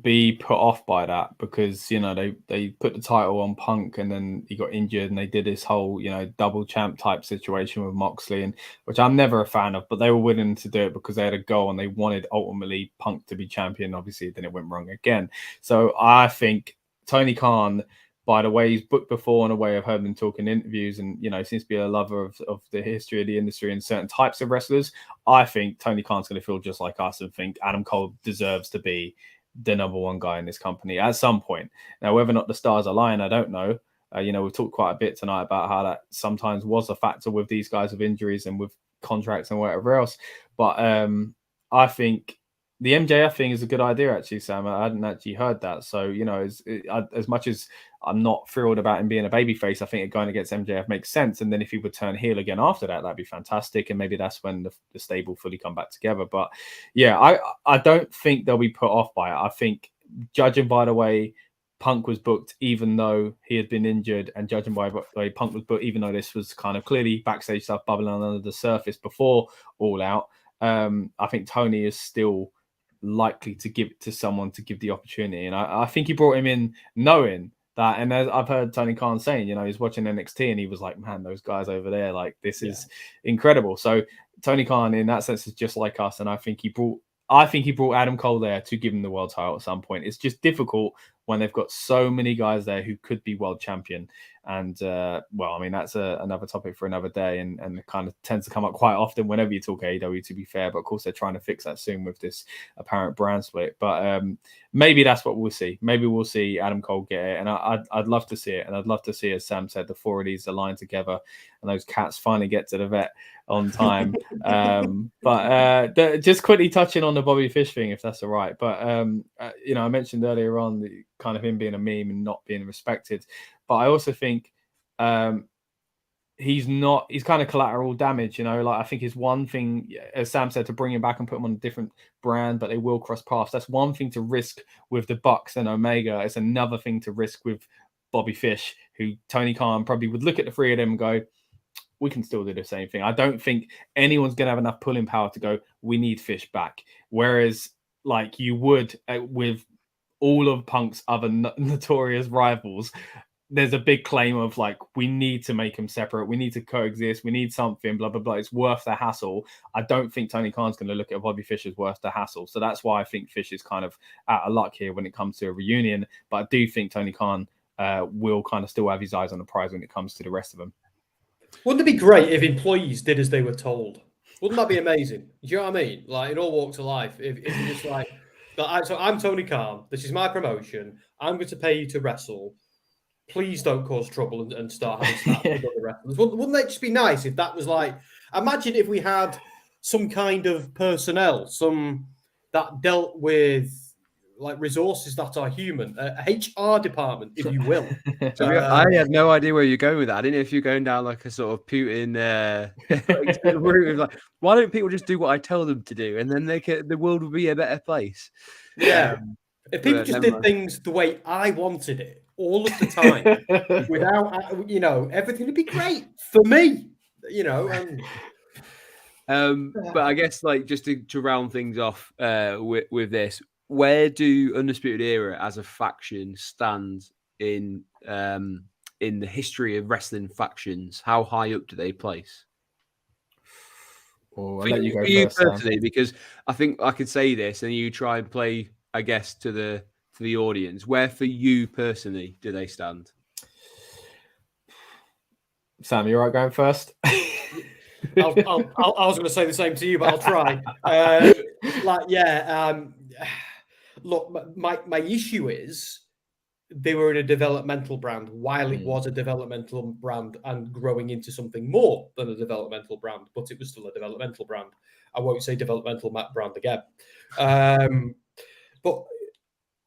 be put off by that, because they put the title on Punk and then he got injured, and they did this whole double champ type situation with Moxley, and which I'm never a fan of, but they were willing to do it because they had a goal and they wanted ultimately Punk to be champion. Obviously then it went wrong again. So I think Tony Khan, by the way he's booked before and the way I've heard him talk in interviews, and seems to be a lover of the history of the industry and certain types of wrestlers, I think Tony Khan's going to feel just like us and think Adam Cole deserves to be the number one guy in this company at some point. Now, whether or not the stars align, I don't know. We've talked quite a bit tonight about how that sometimes was a factor with these guys with injuries and with contracts and whatever else. But I think the MJF thing is a good idea, actually, Sam. I hadn't actually heard that. So, as much as I'm not thrilled about him being a babyface, I think it going against MJF makes sense. And then if he would turn heel again after that, that'd be fantastic. And maybe that's when the stable fully come back together. But yeah, I don't think they'll be put off by it. I think, judging by the way Punk was booked, even though he had been injured, and judging by the way Punk was booked, even though this was kind of clearly backstage stuff bubbling under the surface before All Out, I think Tony is still likely to give it to someone to give the opportunity. And I think he brought him in knowing that, and as I've heard Tony Khan saying, he's watching NXT and he was like, man, those guys over there, like, this is incredible. So Tony Khan in that sense is just like us, and I think he brought Adam Cole there to give him the world title at some point. It's just difficult when they've got so many guys there who could be world champion. And that's another topic for another day, and it kind of tends to come up quite often whenever you talk AEW, to be fair. But of course, they're trying to fix that soon with this apparent brand split. But maybe that's what we'll see. Maybe we'll see Adam Cole get it, and I'd love to see it. And I'd love to see, as Sam said, the four of these align together and those cats finally get to the vet on time. Just quickly touching on the Bobby Fish thing, if that's all right. But I mentioned earlier on the kind of him being a meme and not being respected. But I also think he's kind of collateral damage, I think it's one thing, as Sam said, to bring him back and put him on a different brand, but they will cross paths. That's one thing to risk with the Bucks and Omega. It's another thing to risk with Bobby Fish, who Tony Khan probably would look at the three of them and go, we can still do the same thing. I don't think anyone's going to have enough pulling power to go, we need Fish back. Whereas, like you would with all of Punk's other notorious rivals, there's a big claim of like, we need to make them separate. We need to coexist. We need something, blah, blah, blah. It's worth the hassle. I don't think Tony Khan's going to look at Bobby Fish as worth the hassle. So that's why I think Fish is kind of out of luck here when it comes to a reunion. But I do think Tony Khan will kind of still have his eyes on the prize when it comes to the rest of them. Wouldn't it be great if employees did as they were told? Wouldn't that be amazing? Do you know what I mean? Like, in all walks of life, if you're just like, so I'm Tony Khan. This is my promotion. I'm going to pay you to wrestle. Please don't cause trouble and start having snaps with other wrestlers. Wouldn't that just be nice if that was like, imagine if we had some kind of personnel, that dealt with like resources that are human, a HR department, if you will. I had no idea where you're going with that. I didn't know if you're going down like a sort of Putin route. Like, why don't people just do what I tell them to do, and then the world will be a better place? Yeah. If people just did things the way I wanted it all of the time, without, everything would be great for me, But I guess, like, just to round things off with this, where do Undisputed Era as a faction stand in the history of wrestling factions? How high up do they place? Oh, I'll For let you go you first, Sam. personally, because I think I could say this and you try and play, I guess, to the audience. Where for you personally do they stand? Sam, you all right going first? I was going to say the same to you, but I'll try. Look, my issue is they were in a developmental brand while it was a developmental brand and growing into something more than a developmental brand, but it was still a developmental brand. I won't say developmental brand again.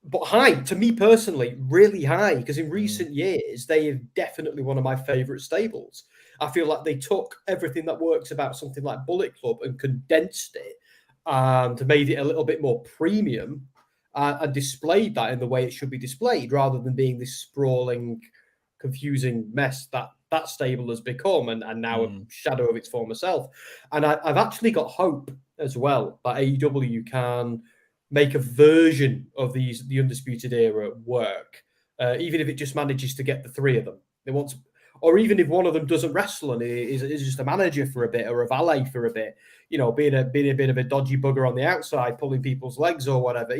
But high, to me personally, really high, because in recent years, they have definitely one of my favorite stables. I feel like they took everything that works about something like Bullet Club and condensed it and made it a little bit more premium and displayed that in the way it should be displayed, rather than being this sprawling, confusing mess that stable has become and now a shadow of its former self. And I've actually got hope as well that AEW can make a version of the Undisputed Era work, even if it just manages to get the three of them. They want to, or even if one of them doesn't wrestle and is just a manager for a bit or a valet for a bit, you know, being a bit of a dodgy bugger on the outside, pulling people's legs or whatever.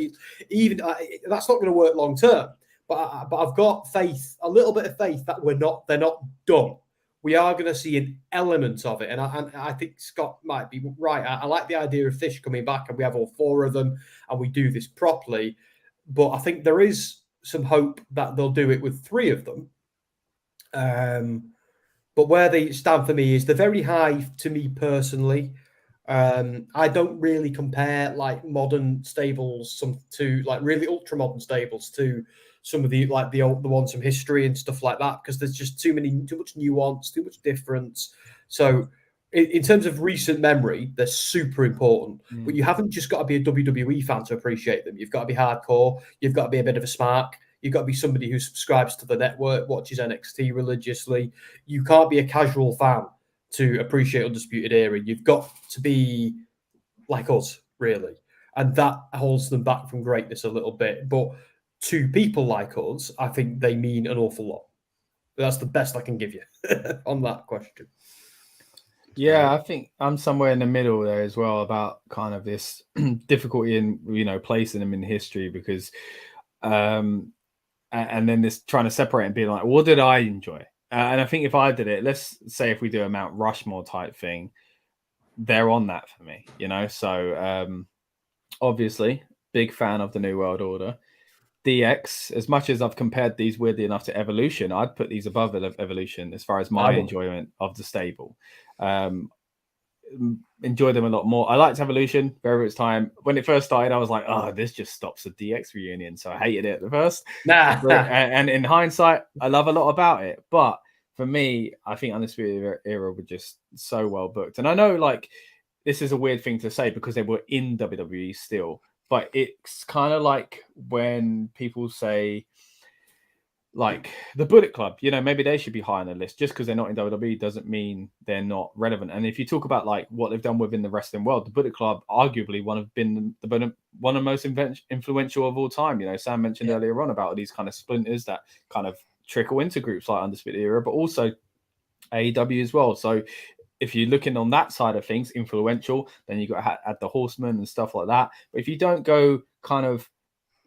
Even that's not going to work long term. But I've got faith, a little bit of faith that they're not done. We are going to see an element of it. And I think Scott might be right. I like the idea of Fish coming back and we have all four of them and we do this properly. But I think there is some hope that they'll do it with three of them. But where they stand for me is they're very high to me personally. I don't really compare like modern stables to like really ultra modern stables to some of the like the ones from history and stuff like that, because there's just too much nuance, too much difference. So in terms of recent memory, they're super important. But you haven't just got to be a WWE fan to appreciate them. You've got to be hardcore. You've got to be a bit of a smark. You've got to be somebody who subscribes to the network, watches NXT religiously. You can't be a casual fan to appreciate Undisputed Era. You've got to be like us, really. And that holds them back from greatness a little bit. But to people like us, I think they mean an awful lot. That's the best I can give you on that question. Yeah, I think I'm somewhere in the middle there as well about kind of this difficulty in, you know, placing them in history, because and then this trying to separate and being like, what did I enjoy? And I think if I did it, let's say if we do a Mount Rushmore type thing, they're on that for me, you know? So obviously, big fan of the New World Order. DX, as much as I've compared these weirdly enough to Evolution, I'd put these above Evolution as far as my enjoyment of the stable. Enjoy them a lot more. I liked Evolution very much time. When it first started, I was like, oh, this just stops the DX reunion. So I hated it at the first. And in hindsight, I love a lot about it. But for me, I think Undisputed Era were just so well booked. And I know like this is a weird thing to say because they were in WWE still, but it's kind of like when people say like the Bullet Club, you know, maybe they should be high on the list. Just because they're not in WWE doesn't mean they're not relevant. And if you talk about like what they've done within the wrestling world, the Bullet Club arguably one of the most influential of all time. You know, Sam mentioned earlier on about these kind of splinters that kind of trickle into groups like Undisputed Era, but also AEW as well. So if you're looking on that side of things, influential, then you got to add the Horsemen and stuff like that. But if you don't go kind of,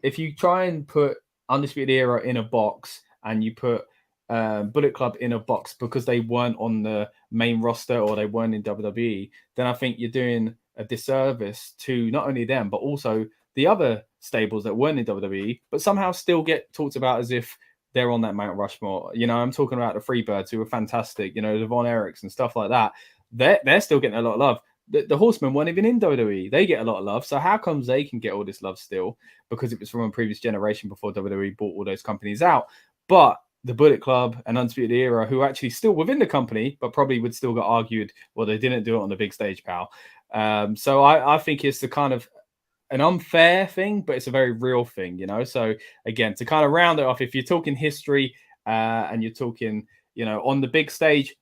if you try and put Undisputed Era in a box and you put Bullet Club in a box because they weren't on the main roster or they weren't in WWE, then I think you're doing a disservice to not only them, but also the other stables that weren't in WWE, but somehow still get talked about as if they're on that Mount Rushmore. You know, I'm talking about the Freebirds who were fantastic, you know, the Von Erichs and stuff like that. They're still getting a lot of love. The Horsemen weren't even in WWE. They get a lot of love. So how comes they can get all this love still? Because it was from a previous generation before WWE bought all those companies out. But the Bullet Club and Undisputed Era, who are actually still within the company, but probably would still get argued, well, they didn't do it on the big stage, pal. So I think it's the kind of an unfair thing, but it's a very real thing, you know? So again, to kind of round it off, if you're talking history and you're talking, you know, on the big stage,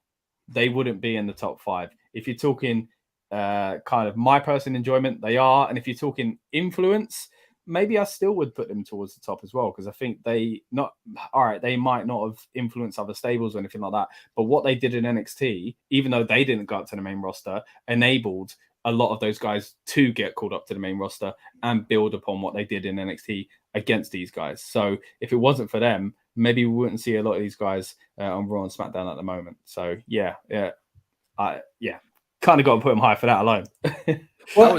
they wouldn't be in the top 5. If you're talking kind of my personal enjoyment, they are. And if you're talking influence, maybe I still would put them towards the top as well, because I think they might not have influenced other stables or anything like that, but what they did in NXT, even though they didn't go up to the main roster, enabled a lot of those guys to get called up to the main roster and build upon what they did in NXT against these guys. So if it wasn't for them, maybe we wouldn't see a lot of these guys on Raw and SmackDown at the moment. So yeah, kind of got to put them high for that alone. Well,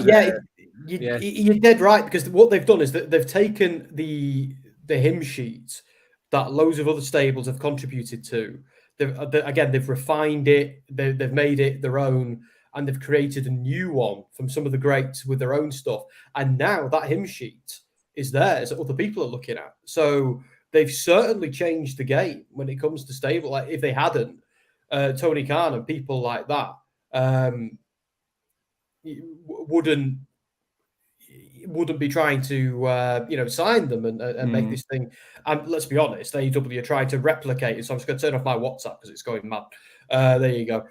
you're dead right, because what they've done is that they've taken the hymn sheet that loads of other stables have contributed to. They've refined it, they've made it their own, and they've created a new one from some of the greats with their own stuff. And now that hymn sheet is theirs that other people are looking at. So they've certainly changed the game when it comes to stable. Like, if they hadn't, Tony Khan and people like that wouldn't be trying to sign them and make this thing. And let's be honest, AEW are trying to replicate it. So I'm just going to turn off my WhatsApp because it's going mad. There you go.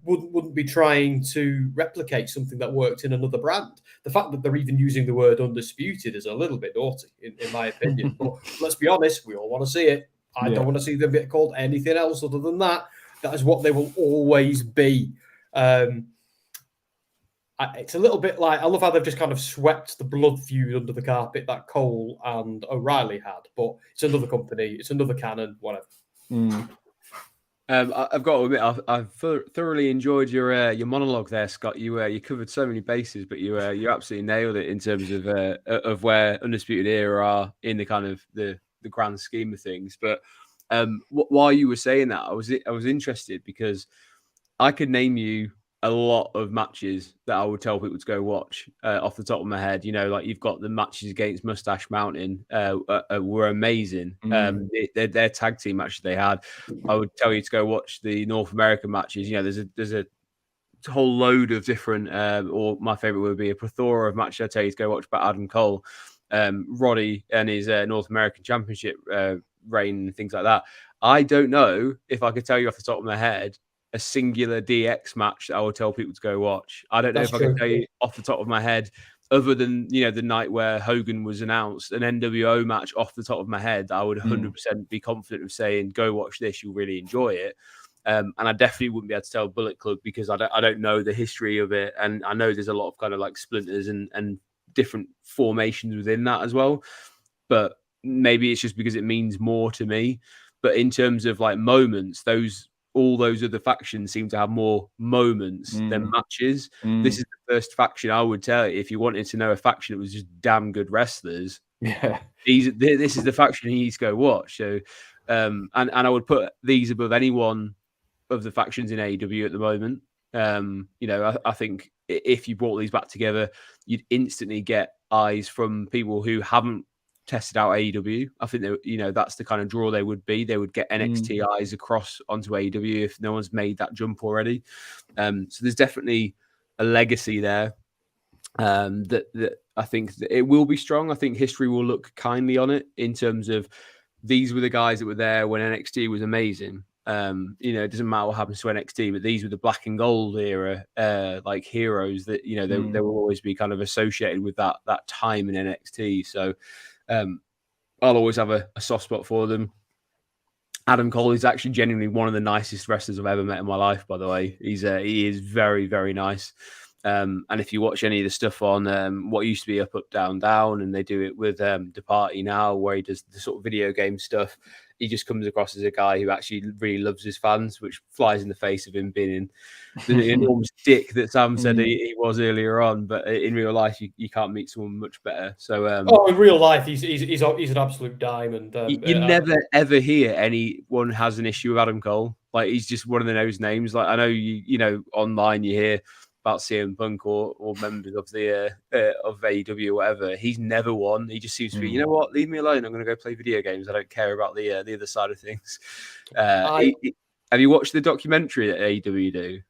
Wouldn't be trying to replicate something that worked in another brand. The fact that they're even using the word Undisputed is a little bit naughty, in my opinion. But let's be honest, we all want to see it. I don't want to see them get called anything else other than that. That is what they will always be. It's a little bit like, I love how they've just kind of swept the blood feud under the carpet that Cole and O'Reilly had, but it's another company, it's another canon, whatever. I've got to admit, I've thoroughly enjoyed your monologue there, Scott. You covered so many bases, but you absolutely nailed it in terms of where Undisputed Era are in the kind of the grand scheme of things. But while you were saying that, I was interested because I could name you a lot of matches that I would tell people to go watch off the top of my head. Like you've got the matches against Mustache Mountain were amazing. Their tag team matches they had. I would tell you to go watch the North American matches. There's a whole load of different, or my favorite would be a plethora of matches. I'd tell you to go watch about Adam Cole, Roddy and his North American Championship reign and things like that. I don't know if I could tell you off the top of my head a singular DX match that I would tell people to go watch. I don't know if I can tell you off the top of my head, other than the night where Hogan was announced, an NWO match off the top of my head. I would 100% be confident of saying, go watch this, you'll really enjoy it. And I definitely wouldn't be able to tell Bullet Club because I don't know the history of it, and I know there's a lot of kind of like splinters and different formations within that as well. But maybe it's just because it means more to me. But in terms of like moments, all those other factions seem to have more moments than matches. This is the first faction I would tell you, if you wanted to know a faction that was just damn good wrestlers. Yeah, this is the faction you need to go watch. So, and I would put these above any one of the factions in AEW at the moment. I think if you brought these back together, you'd instantly get eyes from people who haven't tested out AEW. I think that's the kind of draw they would be. They would get NXT eyes across onto AEW if no one's made that jump already. So there's definitely a legacy there that I think that it will be strong. I think history will look kindly on it in terms of these were the guys that were there when NXT was amazing. It doesn't matter what happens to NXT, but these were the black and gold era, like heroes that, they will always be kind of associated with that time in NXT. So I'll always have a soft spot for them. Adam Cole is actually genuinely one of the nicest wrestlers I've ever met in my life, by the way. He is very, very nice. And if you watch any of the stuff on what used to be Up, Down, Down, and they do it with The Party now, where he does the sort of video game stuff, he just comes across as a guy who actually really loves his fans, which flies in the face of him being the enormous dick that Sam said he was earlier on. But in real life, you can't meet someone much better. So, in real life, he's an absolute diamond. You never ever hear anyone has an issue with Adam Cole. Like, he's just one of those names. Like, I know you online you hear about CM Punk or members of the of AEW or whatever. He's never won. He just seems to be, you know what, leave me alone. I'm going to go play video games. I don't care about the other side of things. Have you watched the documentary that AEW do?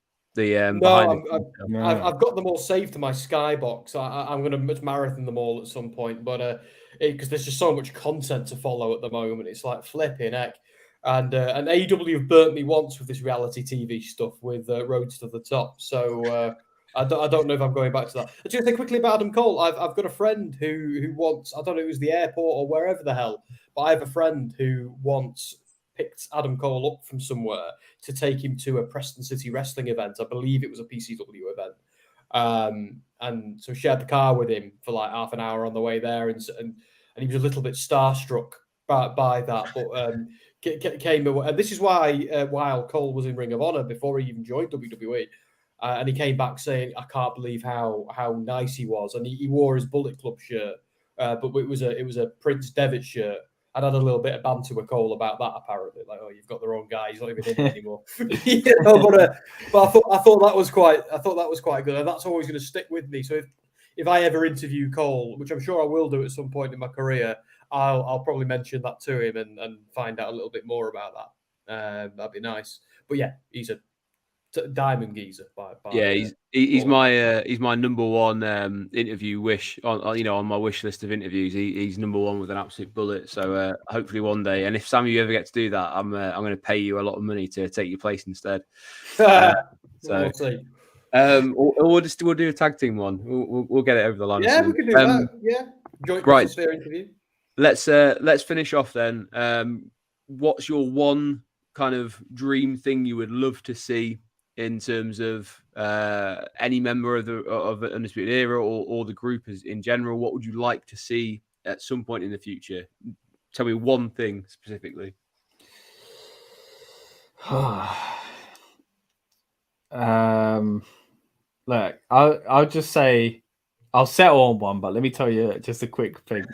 I've got them all saved to my Skybox. I'm going to marathon them all at some point, but because there's just so much content to follow at the moment, it's like flipping heck. And AEW have burnt me once with this reality TV stuff with Roads to the Top. So I don't know if I'm going back to that. Just say quickly about Adam Cole. I've got a friend who wants, I don't know if it was the airport or wherever the hell, but I have a friend who once picked Adam Cole up from somewhere to take him to a Preston City wrestling event. I believe it was a PCW event. And so shared the car with him for like half an hour on the way there, and he was a little bit starstruck by that, but came away. And this is why while Cole was in Ring of Honor before he even joined WWE, and he came back saying, "I can't believe how nice he was," and he wore his Bullet Club shirt, but it was a Prince Devitt shirt. I had a little bit of banter with Cole about that. Apparently, like, "Oh, you've got the wrong guy. He's not even in it anymore." But I thought that was quite good, and that's always going to stick with me. So if I ever interview Cole, which I'm sure I will do at some point in my career, I'll probably mention that to him and find out a little bit more about that. That'd be nice. But yeah, he's a diamond geezer. He's my number one interview wish on my wish list of interviews. He's number one with an absolute bullet. So hopefully one day, and if Sam, you ever get to do that, I'm going to pay you a lot of money to take your place instead. We'll see. We'll do a tag team one. We'll get it over the line. Yeah, we can do that. Yeah, joint WrestleSphere interview. Let's finish off then. What's your one kind of dream thing you would love to see in terms of any member of the Undisputed Era or the group in general? What would you like to see at some point in the future? Tell me one thing specifically. Look, I'll just say I'll settle on one, but let me tell you just a quick thing.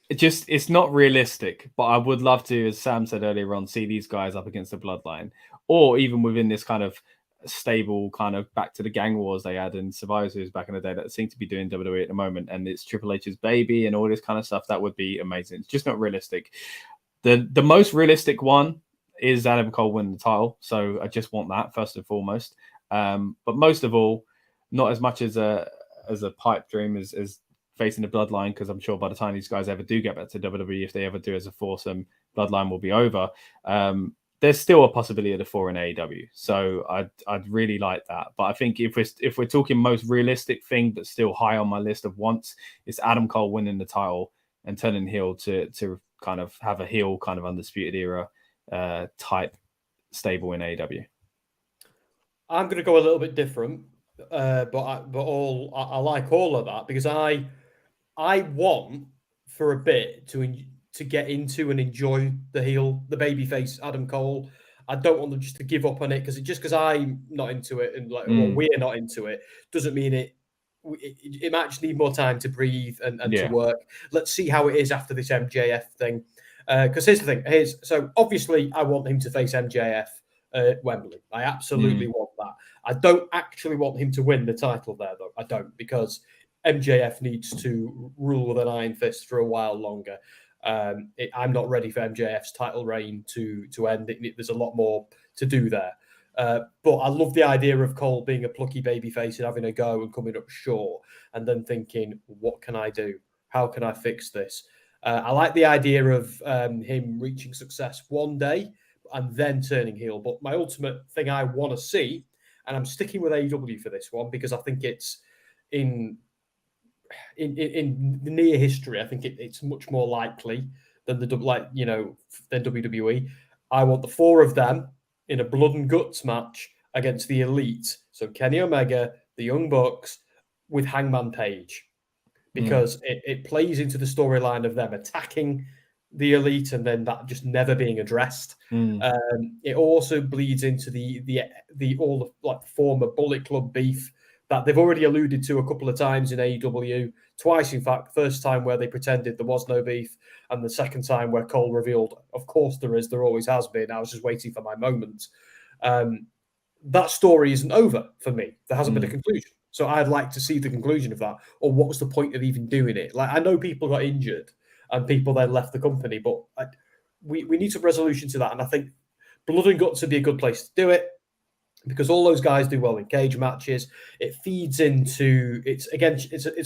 It's not realistic, but I would love to, as Sam said earlier on, see these guys up against the Bloodline, or even within this kind of stable, kind of back to the gang wars they had in Survivor Series back in the day that seem to be doing WWE at the moment, and it's Triple H's baby and all this kind of stuff. That would be amazing. It's just not realistic. The most realistic one is Adam Cole winning the title, so I just want that first and foremost. But most of all, not as much as a pipe dream as facing the Bloodline, because I'm sure by the time these guys ever do get back to WWE, if they ever do as a foursome, Bloodline will be over. There's still a possibility of the 4 in AEW, so I'd really like that. But I think if we're talking most realistic thing, but still high on my list of wants, it's Adam Cole winning the title and turning heel to kind of have a heel kind of Undisputed Era type stable in AEW. I'm going to go a little bit different, but I like all of that, because I want for a bit to get into and enjoy the babyface Adam Cole. I don't want them just to give up on it because I'm not into it and we're not into it doesn't mean it might just need more time to breathe and to work. Let's see how it is after this MJF thing. Because here's the thing. So obviously I want him to face MJF at Wembley. I absolutely want that. I don't actually want him to win the title there, though. I don't, because MJF needs to rule with an iron fist for a while longer. I'm not ready for MJF's title reign to end. There's a lot more to do there. But I love the idea of Cole being a plucky babyface and having a go and coming up short and then thinking, what can I do? How can I fix this? I like the idea of him reaching success one day and then turning heel. But my ultimate thing I want to see, and I'm sticking with AEW for this one because I think it's in the near history, I think it's much more likely than than WWE. I want the 4 of them in a blood and guts match against the Elite. So Kenny Omega, the Young Bucks, with Hangman Page, because it plays into the storyline of them attacking the Elite and then that just never being addressed. It also bleeds into the former Bullet Club beef that they've already alluded to a couple of times in AEW. Twice, in fact. First time where they pretended there was no beef, and the second time where Cole revealed, of course there is, there always has been. I was just waiting for my moment. That story isn't over for me. There hasn't been a conclusion. So I'd like to see the conclusion of that, or what was the point of even doing it? Like, I know people got injured and people then left the company, but we need some resolution to that. And I think Blood and Guts would be a good place to do it, because all those guys do well in cage matches. It feeds into it's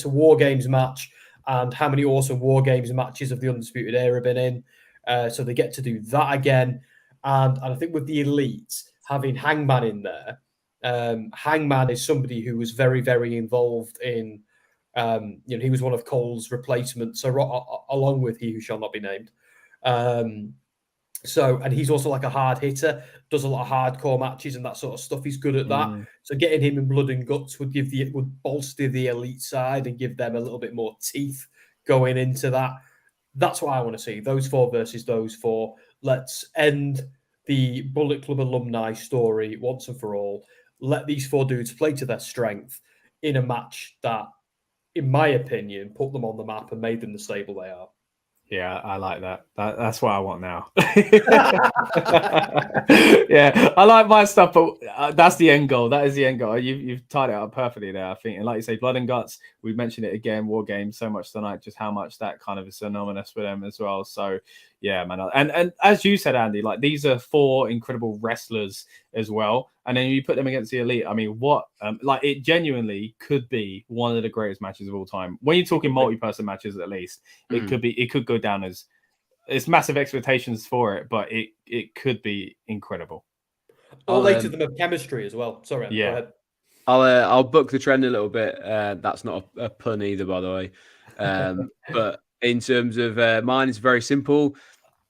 a War Games match, and how many awesome War Games matches have the Undisputed Era been in? So they get to do that again, and I think with the Elite having Hangman in there, Hangman is somebody who was very, very involved in, he was one of Cole's replacements, along with He Who Shall Not Be Named. And he's also like a hard hitter, does a lot of hardcore matches and that sort of stuff. He's good at that. So getting him in Blood and Guts would bolster the Elite side and give them a little bit more teeth going into that. That's what I want to see. Those 4 versus those 4. Let's end the Bullet Club alumni story once and for all. Let these 4 dudes play to their strength in a match that, in my opinion, put them on the map and made them the stable they are. Yeah, I like that. That's what I want now. Yeah, I like my stuff, but that's the end goal. That is the end goal. You've tied it up perfectly there, I think. And like you say, Blood and Guts, we mentioned it again, War Games so much tonight, just how much that kind of is synonymous with them as well. So yeah, man. And as you said, Andy, like these are 4 incredible wrestlers as well. And then you put them against the Elite. I mean, what like it genuinely could be one of the greatest matches of all time. When you're talking multi-person matches, at least it could go down as it's massive expectations for it, but it could be incredible. All later them of chemistry as well. Sorry, yeah. Go ahead. I'll book the trend a little bit. That's not a pun either, by the way. But in terms of mine, it's very simple.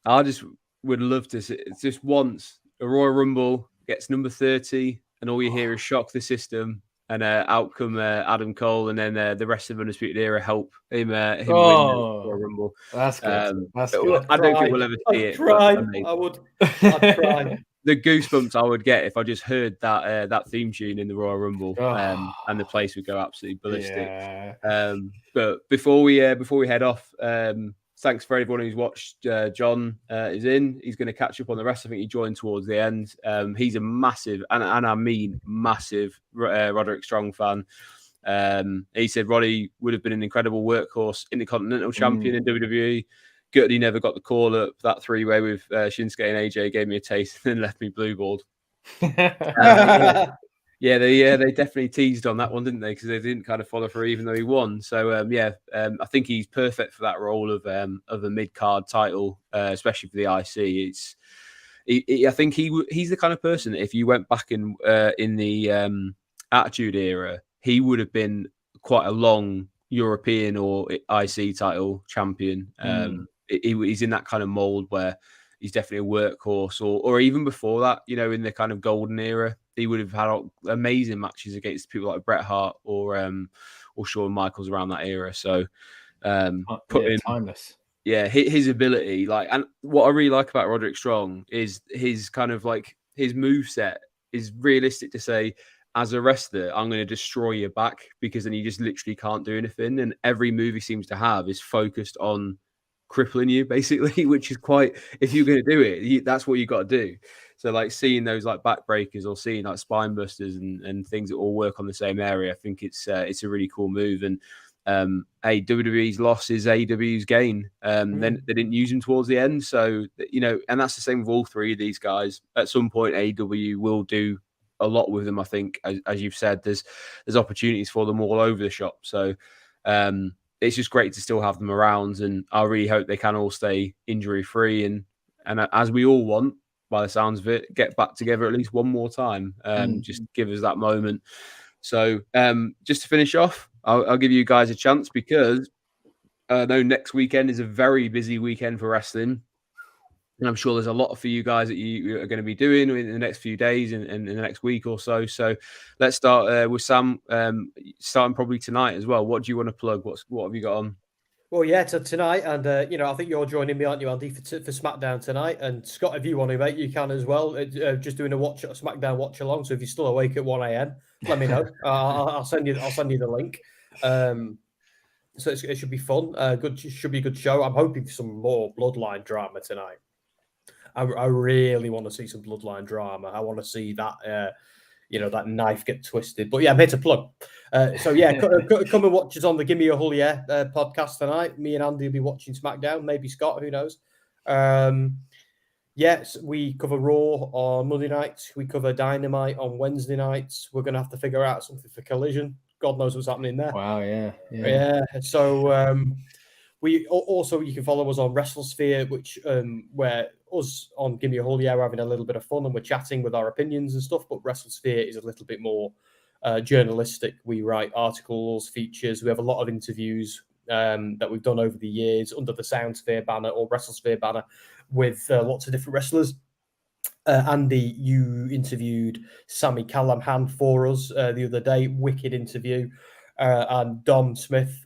I just would love to see it's just once a Royal Rumble gets number 30, and all you hear is shock the system, and out come Adam Cole, and then the rest of Undisputed Era help him win the Royal Rumble. That's good. That's good. I don't think we'll ever see it. I would. I'd cry. The goosebumps I would get if I just heard that theme tune in the Royal Rumble, and the place would go absolutely ballistic. Yeah. But before we head off, thanks for everyone who's watched. John is in. He's going to catch up on the rest. I think he joined towards the end. He's a massive, and I mean massive, Roderick Strong fan. He said Roddy would have been an incredible workhorse, Intercontinental Champion in WWE. Good he never got the call up. That 3-way with Shinsuke and AJ gave me a taste and then left me blue-balled. Yeah, they definitely teased on that one, didn't they? Because they didn't kind of follow through, even though he won. So I think he's perfect for that role of a mid-card title, especially for the IC. I think he's the kind of person that if you went back in the Attitude Era, he would have been quite a long European or IC title champion. He's in that kind of mold where he's definitely a workhorse, or even before that, in the kind of golden era, he would have had amazing matches against people like Bret Hart or Shawn Michaels around that era. So timeless. Yeah, his ability, and what I really like about Roderick Strong is his kind of his moveset is realistic to say, as a wrestler, I'm going to destroy your back, because then you just literally can't do anything. And every move he seems to have is focused on crippling you, basically, which is quite, if you're going to do it, that's what you got to do. So seeing those backbreakers or seeing spine busters and things that all work on the same area, I think it's a really cool move. And WWE's loss is AEW's gain. Then they didn't use him towards the end. So, and that's the same with all 3 of these guys. At some point, AEW will do a lot with them. I think, as you've said, there's opportunities for them all over the shop. So it's just great to still have them around, and I really hope they can all stay injury free and as we all want, by the sounds of it, get back together at least one more time. Just give us that moment. So just to finish off, I'll give you guys a chance, because I know next weekend is a very busy weekend for wrestling. And I'm sure there's a lot for you guys that you are going to be doing in the next few days and in the next week or so. So let's start with Sam, starting probably tonight as well. What do you want to plug? What have you got on? Well, yeah, tonight, and I think you're joining me, aren't you, Andy, for SmackDown tonight? And Scott, if you want to, mate, you can as well. Just doing a SmackDown watch along. So if you're still awake at 1 a.m., let me know. I'll send you the link. So it should be fun. Should be a good show. I'm hoping for some more Bloodline drama tonight. I really want to see some Bloodline drama. I want to see that, that knife get twisted. But yeah, I'm here to plug. Come and watch us on the Gimme a Hull Yeah podcast tonight. Me and Andy will be watching SmackDown. Maybe Scott, who knows? Yes, we cover Raw on Monday nights. We cover Dynamite on Wednesday nights. We're going to have to figure out something for Collision. God knows what's happening there. Wow, yeah. So you can follow us on WrestleSphere, which where us on Gimme a Hole, yeah, we're having a little bit of fun and we're chatting with our opinions and stuff, but WrestleSphere is a little bit more journalistic. We write articles, features, we have a lot of interviews that we've done over the years under the SoundSphere banner or WrestleSphere banner with lots of different wrestlers. Andy, you interviewed Sami Callihan for us the other day. Wicked interview. And Dom Smith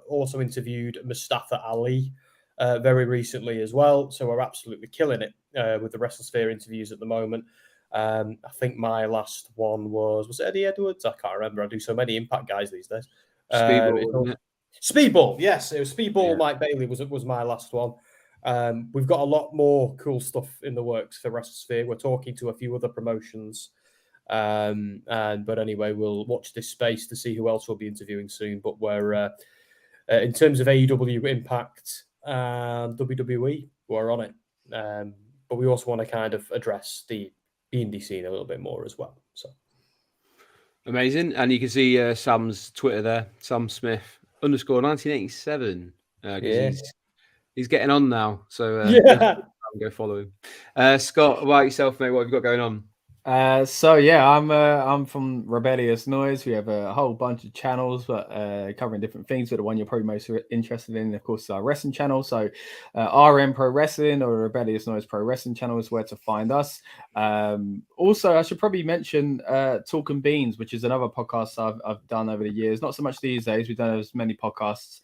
also interviewed Mustafa Ali very recently as well. So we're absolutely killing it with the WrestleSphere interviews at the moment. I think my last one was it Eddie Edwards? I can't remember. I do so many Impact guys these days. Speedball, Speedball, yes. It was Speedball. Yeah. Mike Bailey was my last one. We've got a lot more cool stuff in the works for WrestleSphere. We're talking to a few other promotions. But anyway, we'll watch this space to see who else we'll be interviewing soon. But we're in terms of AEW, Impact, and WWE, we're on it. But we also want to kind of address the indie scene a little bit more as well. So amazing. And you can see Sam's Twitter there, Sam Smith _1987. He's getting on now. So go follow him. Scott, about yourself, mate, what have you got going on? I'm from Rebellious Noise. We have a whole bunch of channels, but covering different things. But the one you're probably most interested in, of course, is our wrestling channel. So RM Pro Wrestling or Rebellious Noise Pro Wrestling channel is where to find us. Also, I should probably mention Talking Beans, which is another podcast I've done over the years. Not so much these days. We don't have as many podcasts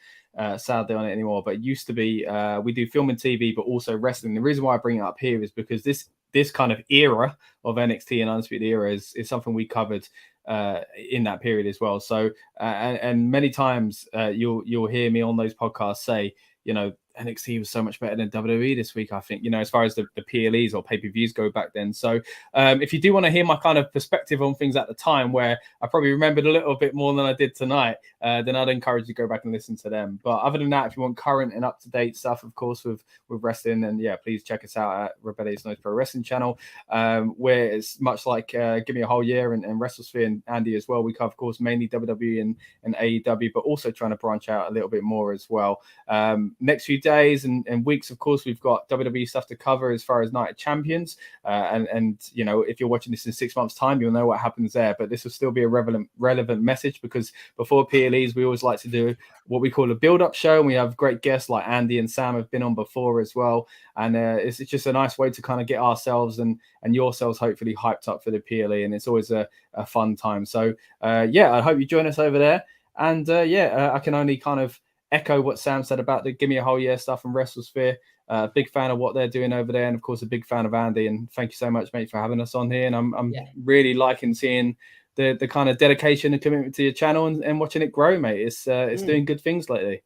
sadly on it anymore, but it used to be. We do film and TV, but also wrestling. The reason why I bring it up here is because this kind of era of NXT and Undisputed Era is something we covered in that period as well. So and many times you'll hear me on those podcasts say, NXT was so much better than WWE this week, I think, as far as the PLEs or pay-per-views go back then. So if you do want to hear my kind of perspective on things at the time where I probably remembered a little bit more than I did tonight, then I'd encourage you to go back and listen to them. But other than that, if you want current and up-to-date stuff, of course, with wrestling, then please check us out at Rebellious Noise Pro Wrestling channel, where it's much like Give Me a Whole Year and WrestleSphere and Andy as well. We cover, of course, mainly WWE and AEW, but also trying to branch out a little bit more as well. Next few days and weeks, of course, we've got WWE stuff to cover as far as Night of Champions, and if you're watching this in 6 months' time, you'll know what happens there. But this will still be a relevant message, because before PLEs, we always like to do what we call a build-up show, and we have great guests like Andy and Sam have been on before as well. And it's just a nice way to kind of get ourselves and yourselves hopefully hyped up for the PLE, and it's always a fun time. So I hope you join us over there. And I can only kind of echo what Sam said about the Give Me a Whole Year stuff from WrestleSphere. Big fan of what they're doing over there, and of course a big fan of Andy. And thank you so much, mate, for having us on here. And I'm really liking seeing the kind of dedication and commitment to your channel and watching it grow, mate. It's doing good things lately.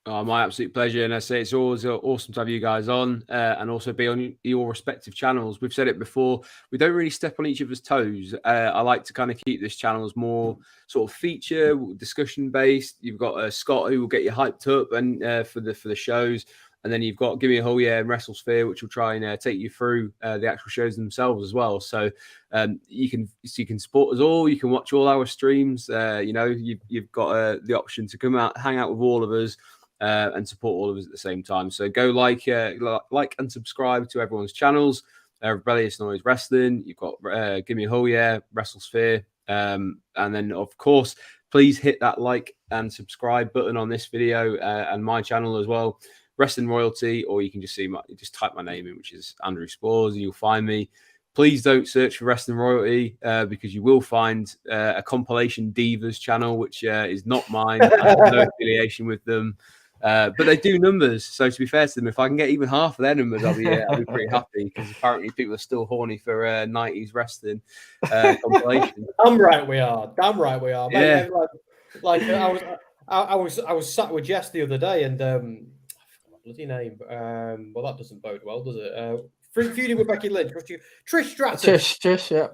Oh, my absolute pleasure. And I say it's always awesome to have you guys on and also be on your respective channels. We've said it before, we don't really step on each other's toes. I like to kind of keep this channel as more sort of feature, discussion based. You've got Scott, who will get you hyped up and for the shows. And then you've got Give Me a Whole Year and WrestleSphere, which will try and take you through the actual shows themselves as well. So you can support us all. You can watch all our streams. You've got the option to come out, hang out with all of us. And support all of us at the same time. So go like and subscribe to everyone's channels. Rebellious Noise Wrestling. You've got Give Me a Whole Year, WrestleSphere, and then of course, please hit that like and subscribe button on this video and my channel as well, Wrestling Royalty. Or you can just type my name in, which is Andrew Spores, and you'll find me. Please don't search for Wrestling Royalty because you will find a compilation Divas channel, which is not mine. I have no affiliation with them. But they do numbers, so to be fair to them, if I can get even half of their numbers, I'll be pretty happy, because apparently people are still horny for 90s wrestling compilation. Damn right we are. Yeah. Like I was sat with Jess the other day, and I forgot my bloody name. Well, that doesn't bode well, does it? Feuding with Becky Lynch. Trish Stratus. Trish, yeah.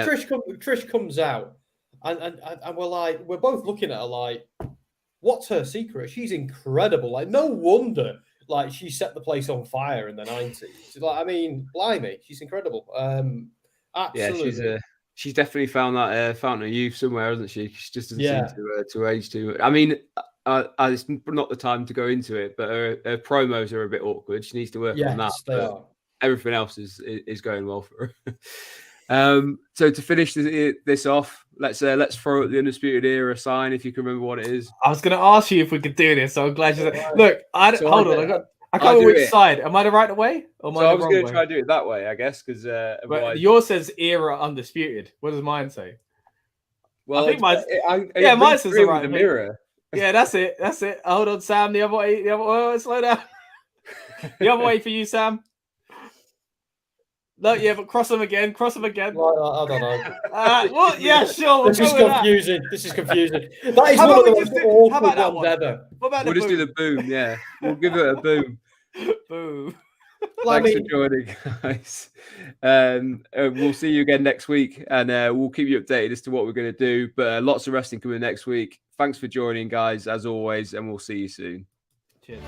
Trish comes out, and we're both looking at her like, what's her secret? She's incredible. Like, no wonder, like, she set the place on fire in the 90s. Like, I mean, blimey, she's incredible. Absolutely. Yeah, she's definitely found that fountain of youth somewhere, hasn't she? She just doesn't seem to age too much. I mean, it's not the time to go into it, but her promos are a bit awkward. She needs to work on that. everything else is going well for her. So to finish this off, let's throw up the Undisputed Era sign, if you can remember what it is. I was going to ask you if we could do this, so I'm glad you said. Look, hold on. I can't remember which side. Am I the right way? Or am so I was going to try to do it that way, I guess, because yours says Era Undisputed. What does mine say? Well, I think mine says the right the mirror. Yeah, that's it. Hold on, Sam. The other way. Slow down. The other way for you, Sam. No, yeah, but cross them again. I don't know. What? Yeah, sure. This is confusing. That is one of the most awkward ones ever. We'll just do the boom. Yeah, we'll give it a boom. Boom. Thanks for joining, guys. We'll see you again next week, and we'll keep you updated as to what we're going to do. But lots of wrestling coming next week. Thanks for joining, guys, as always, and we'll see you soon. Cheers.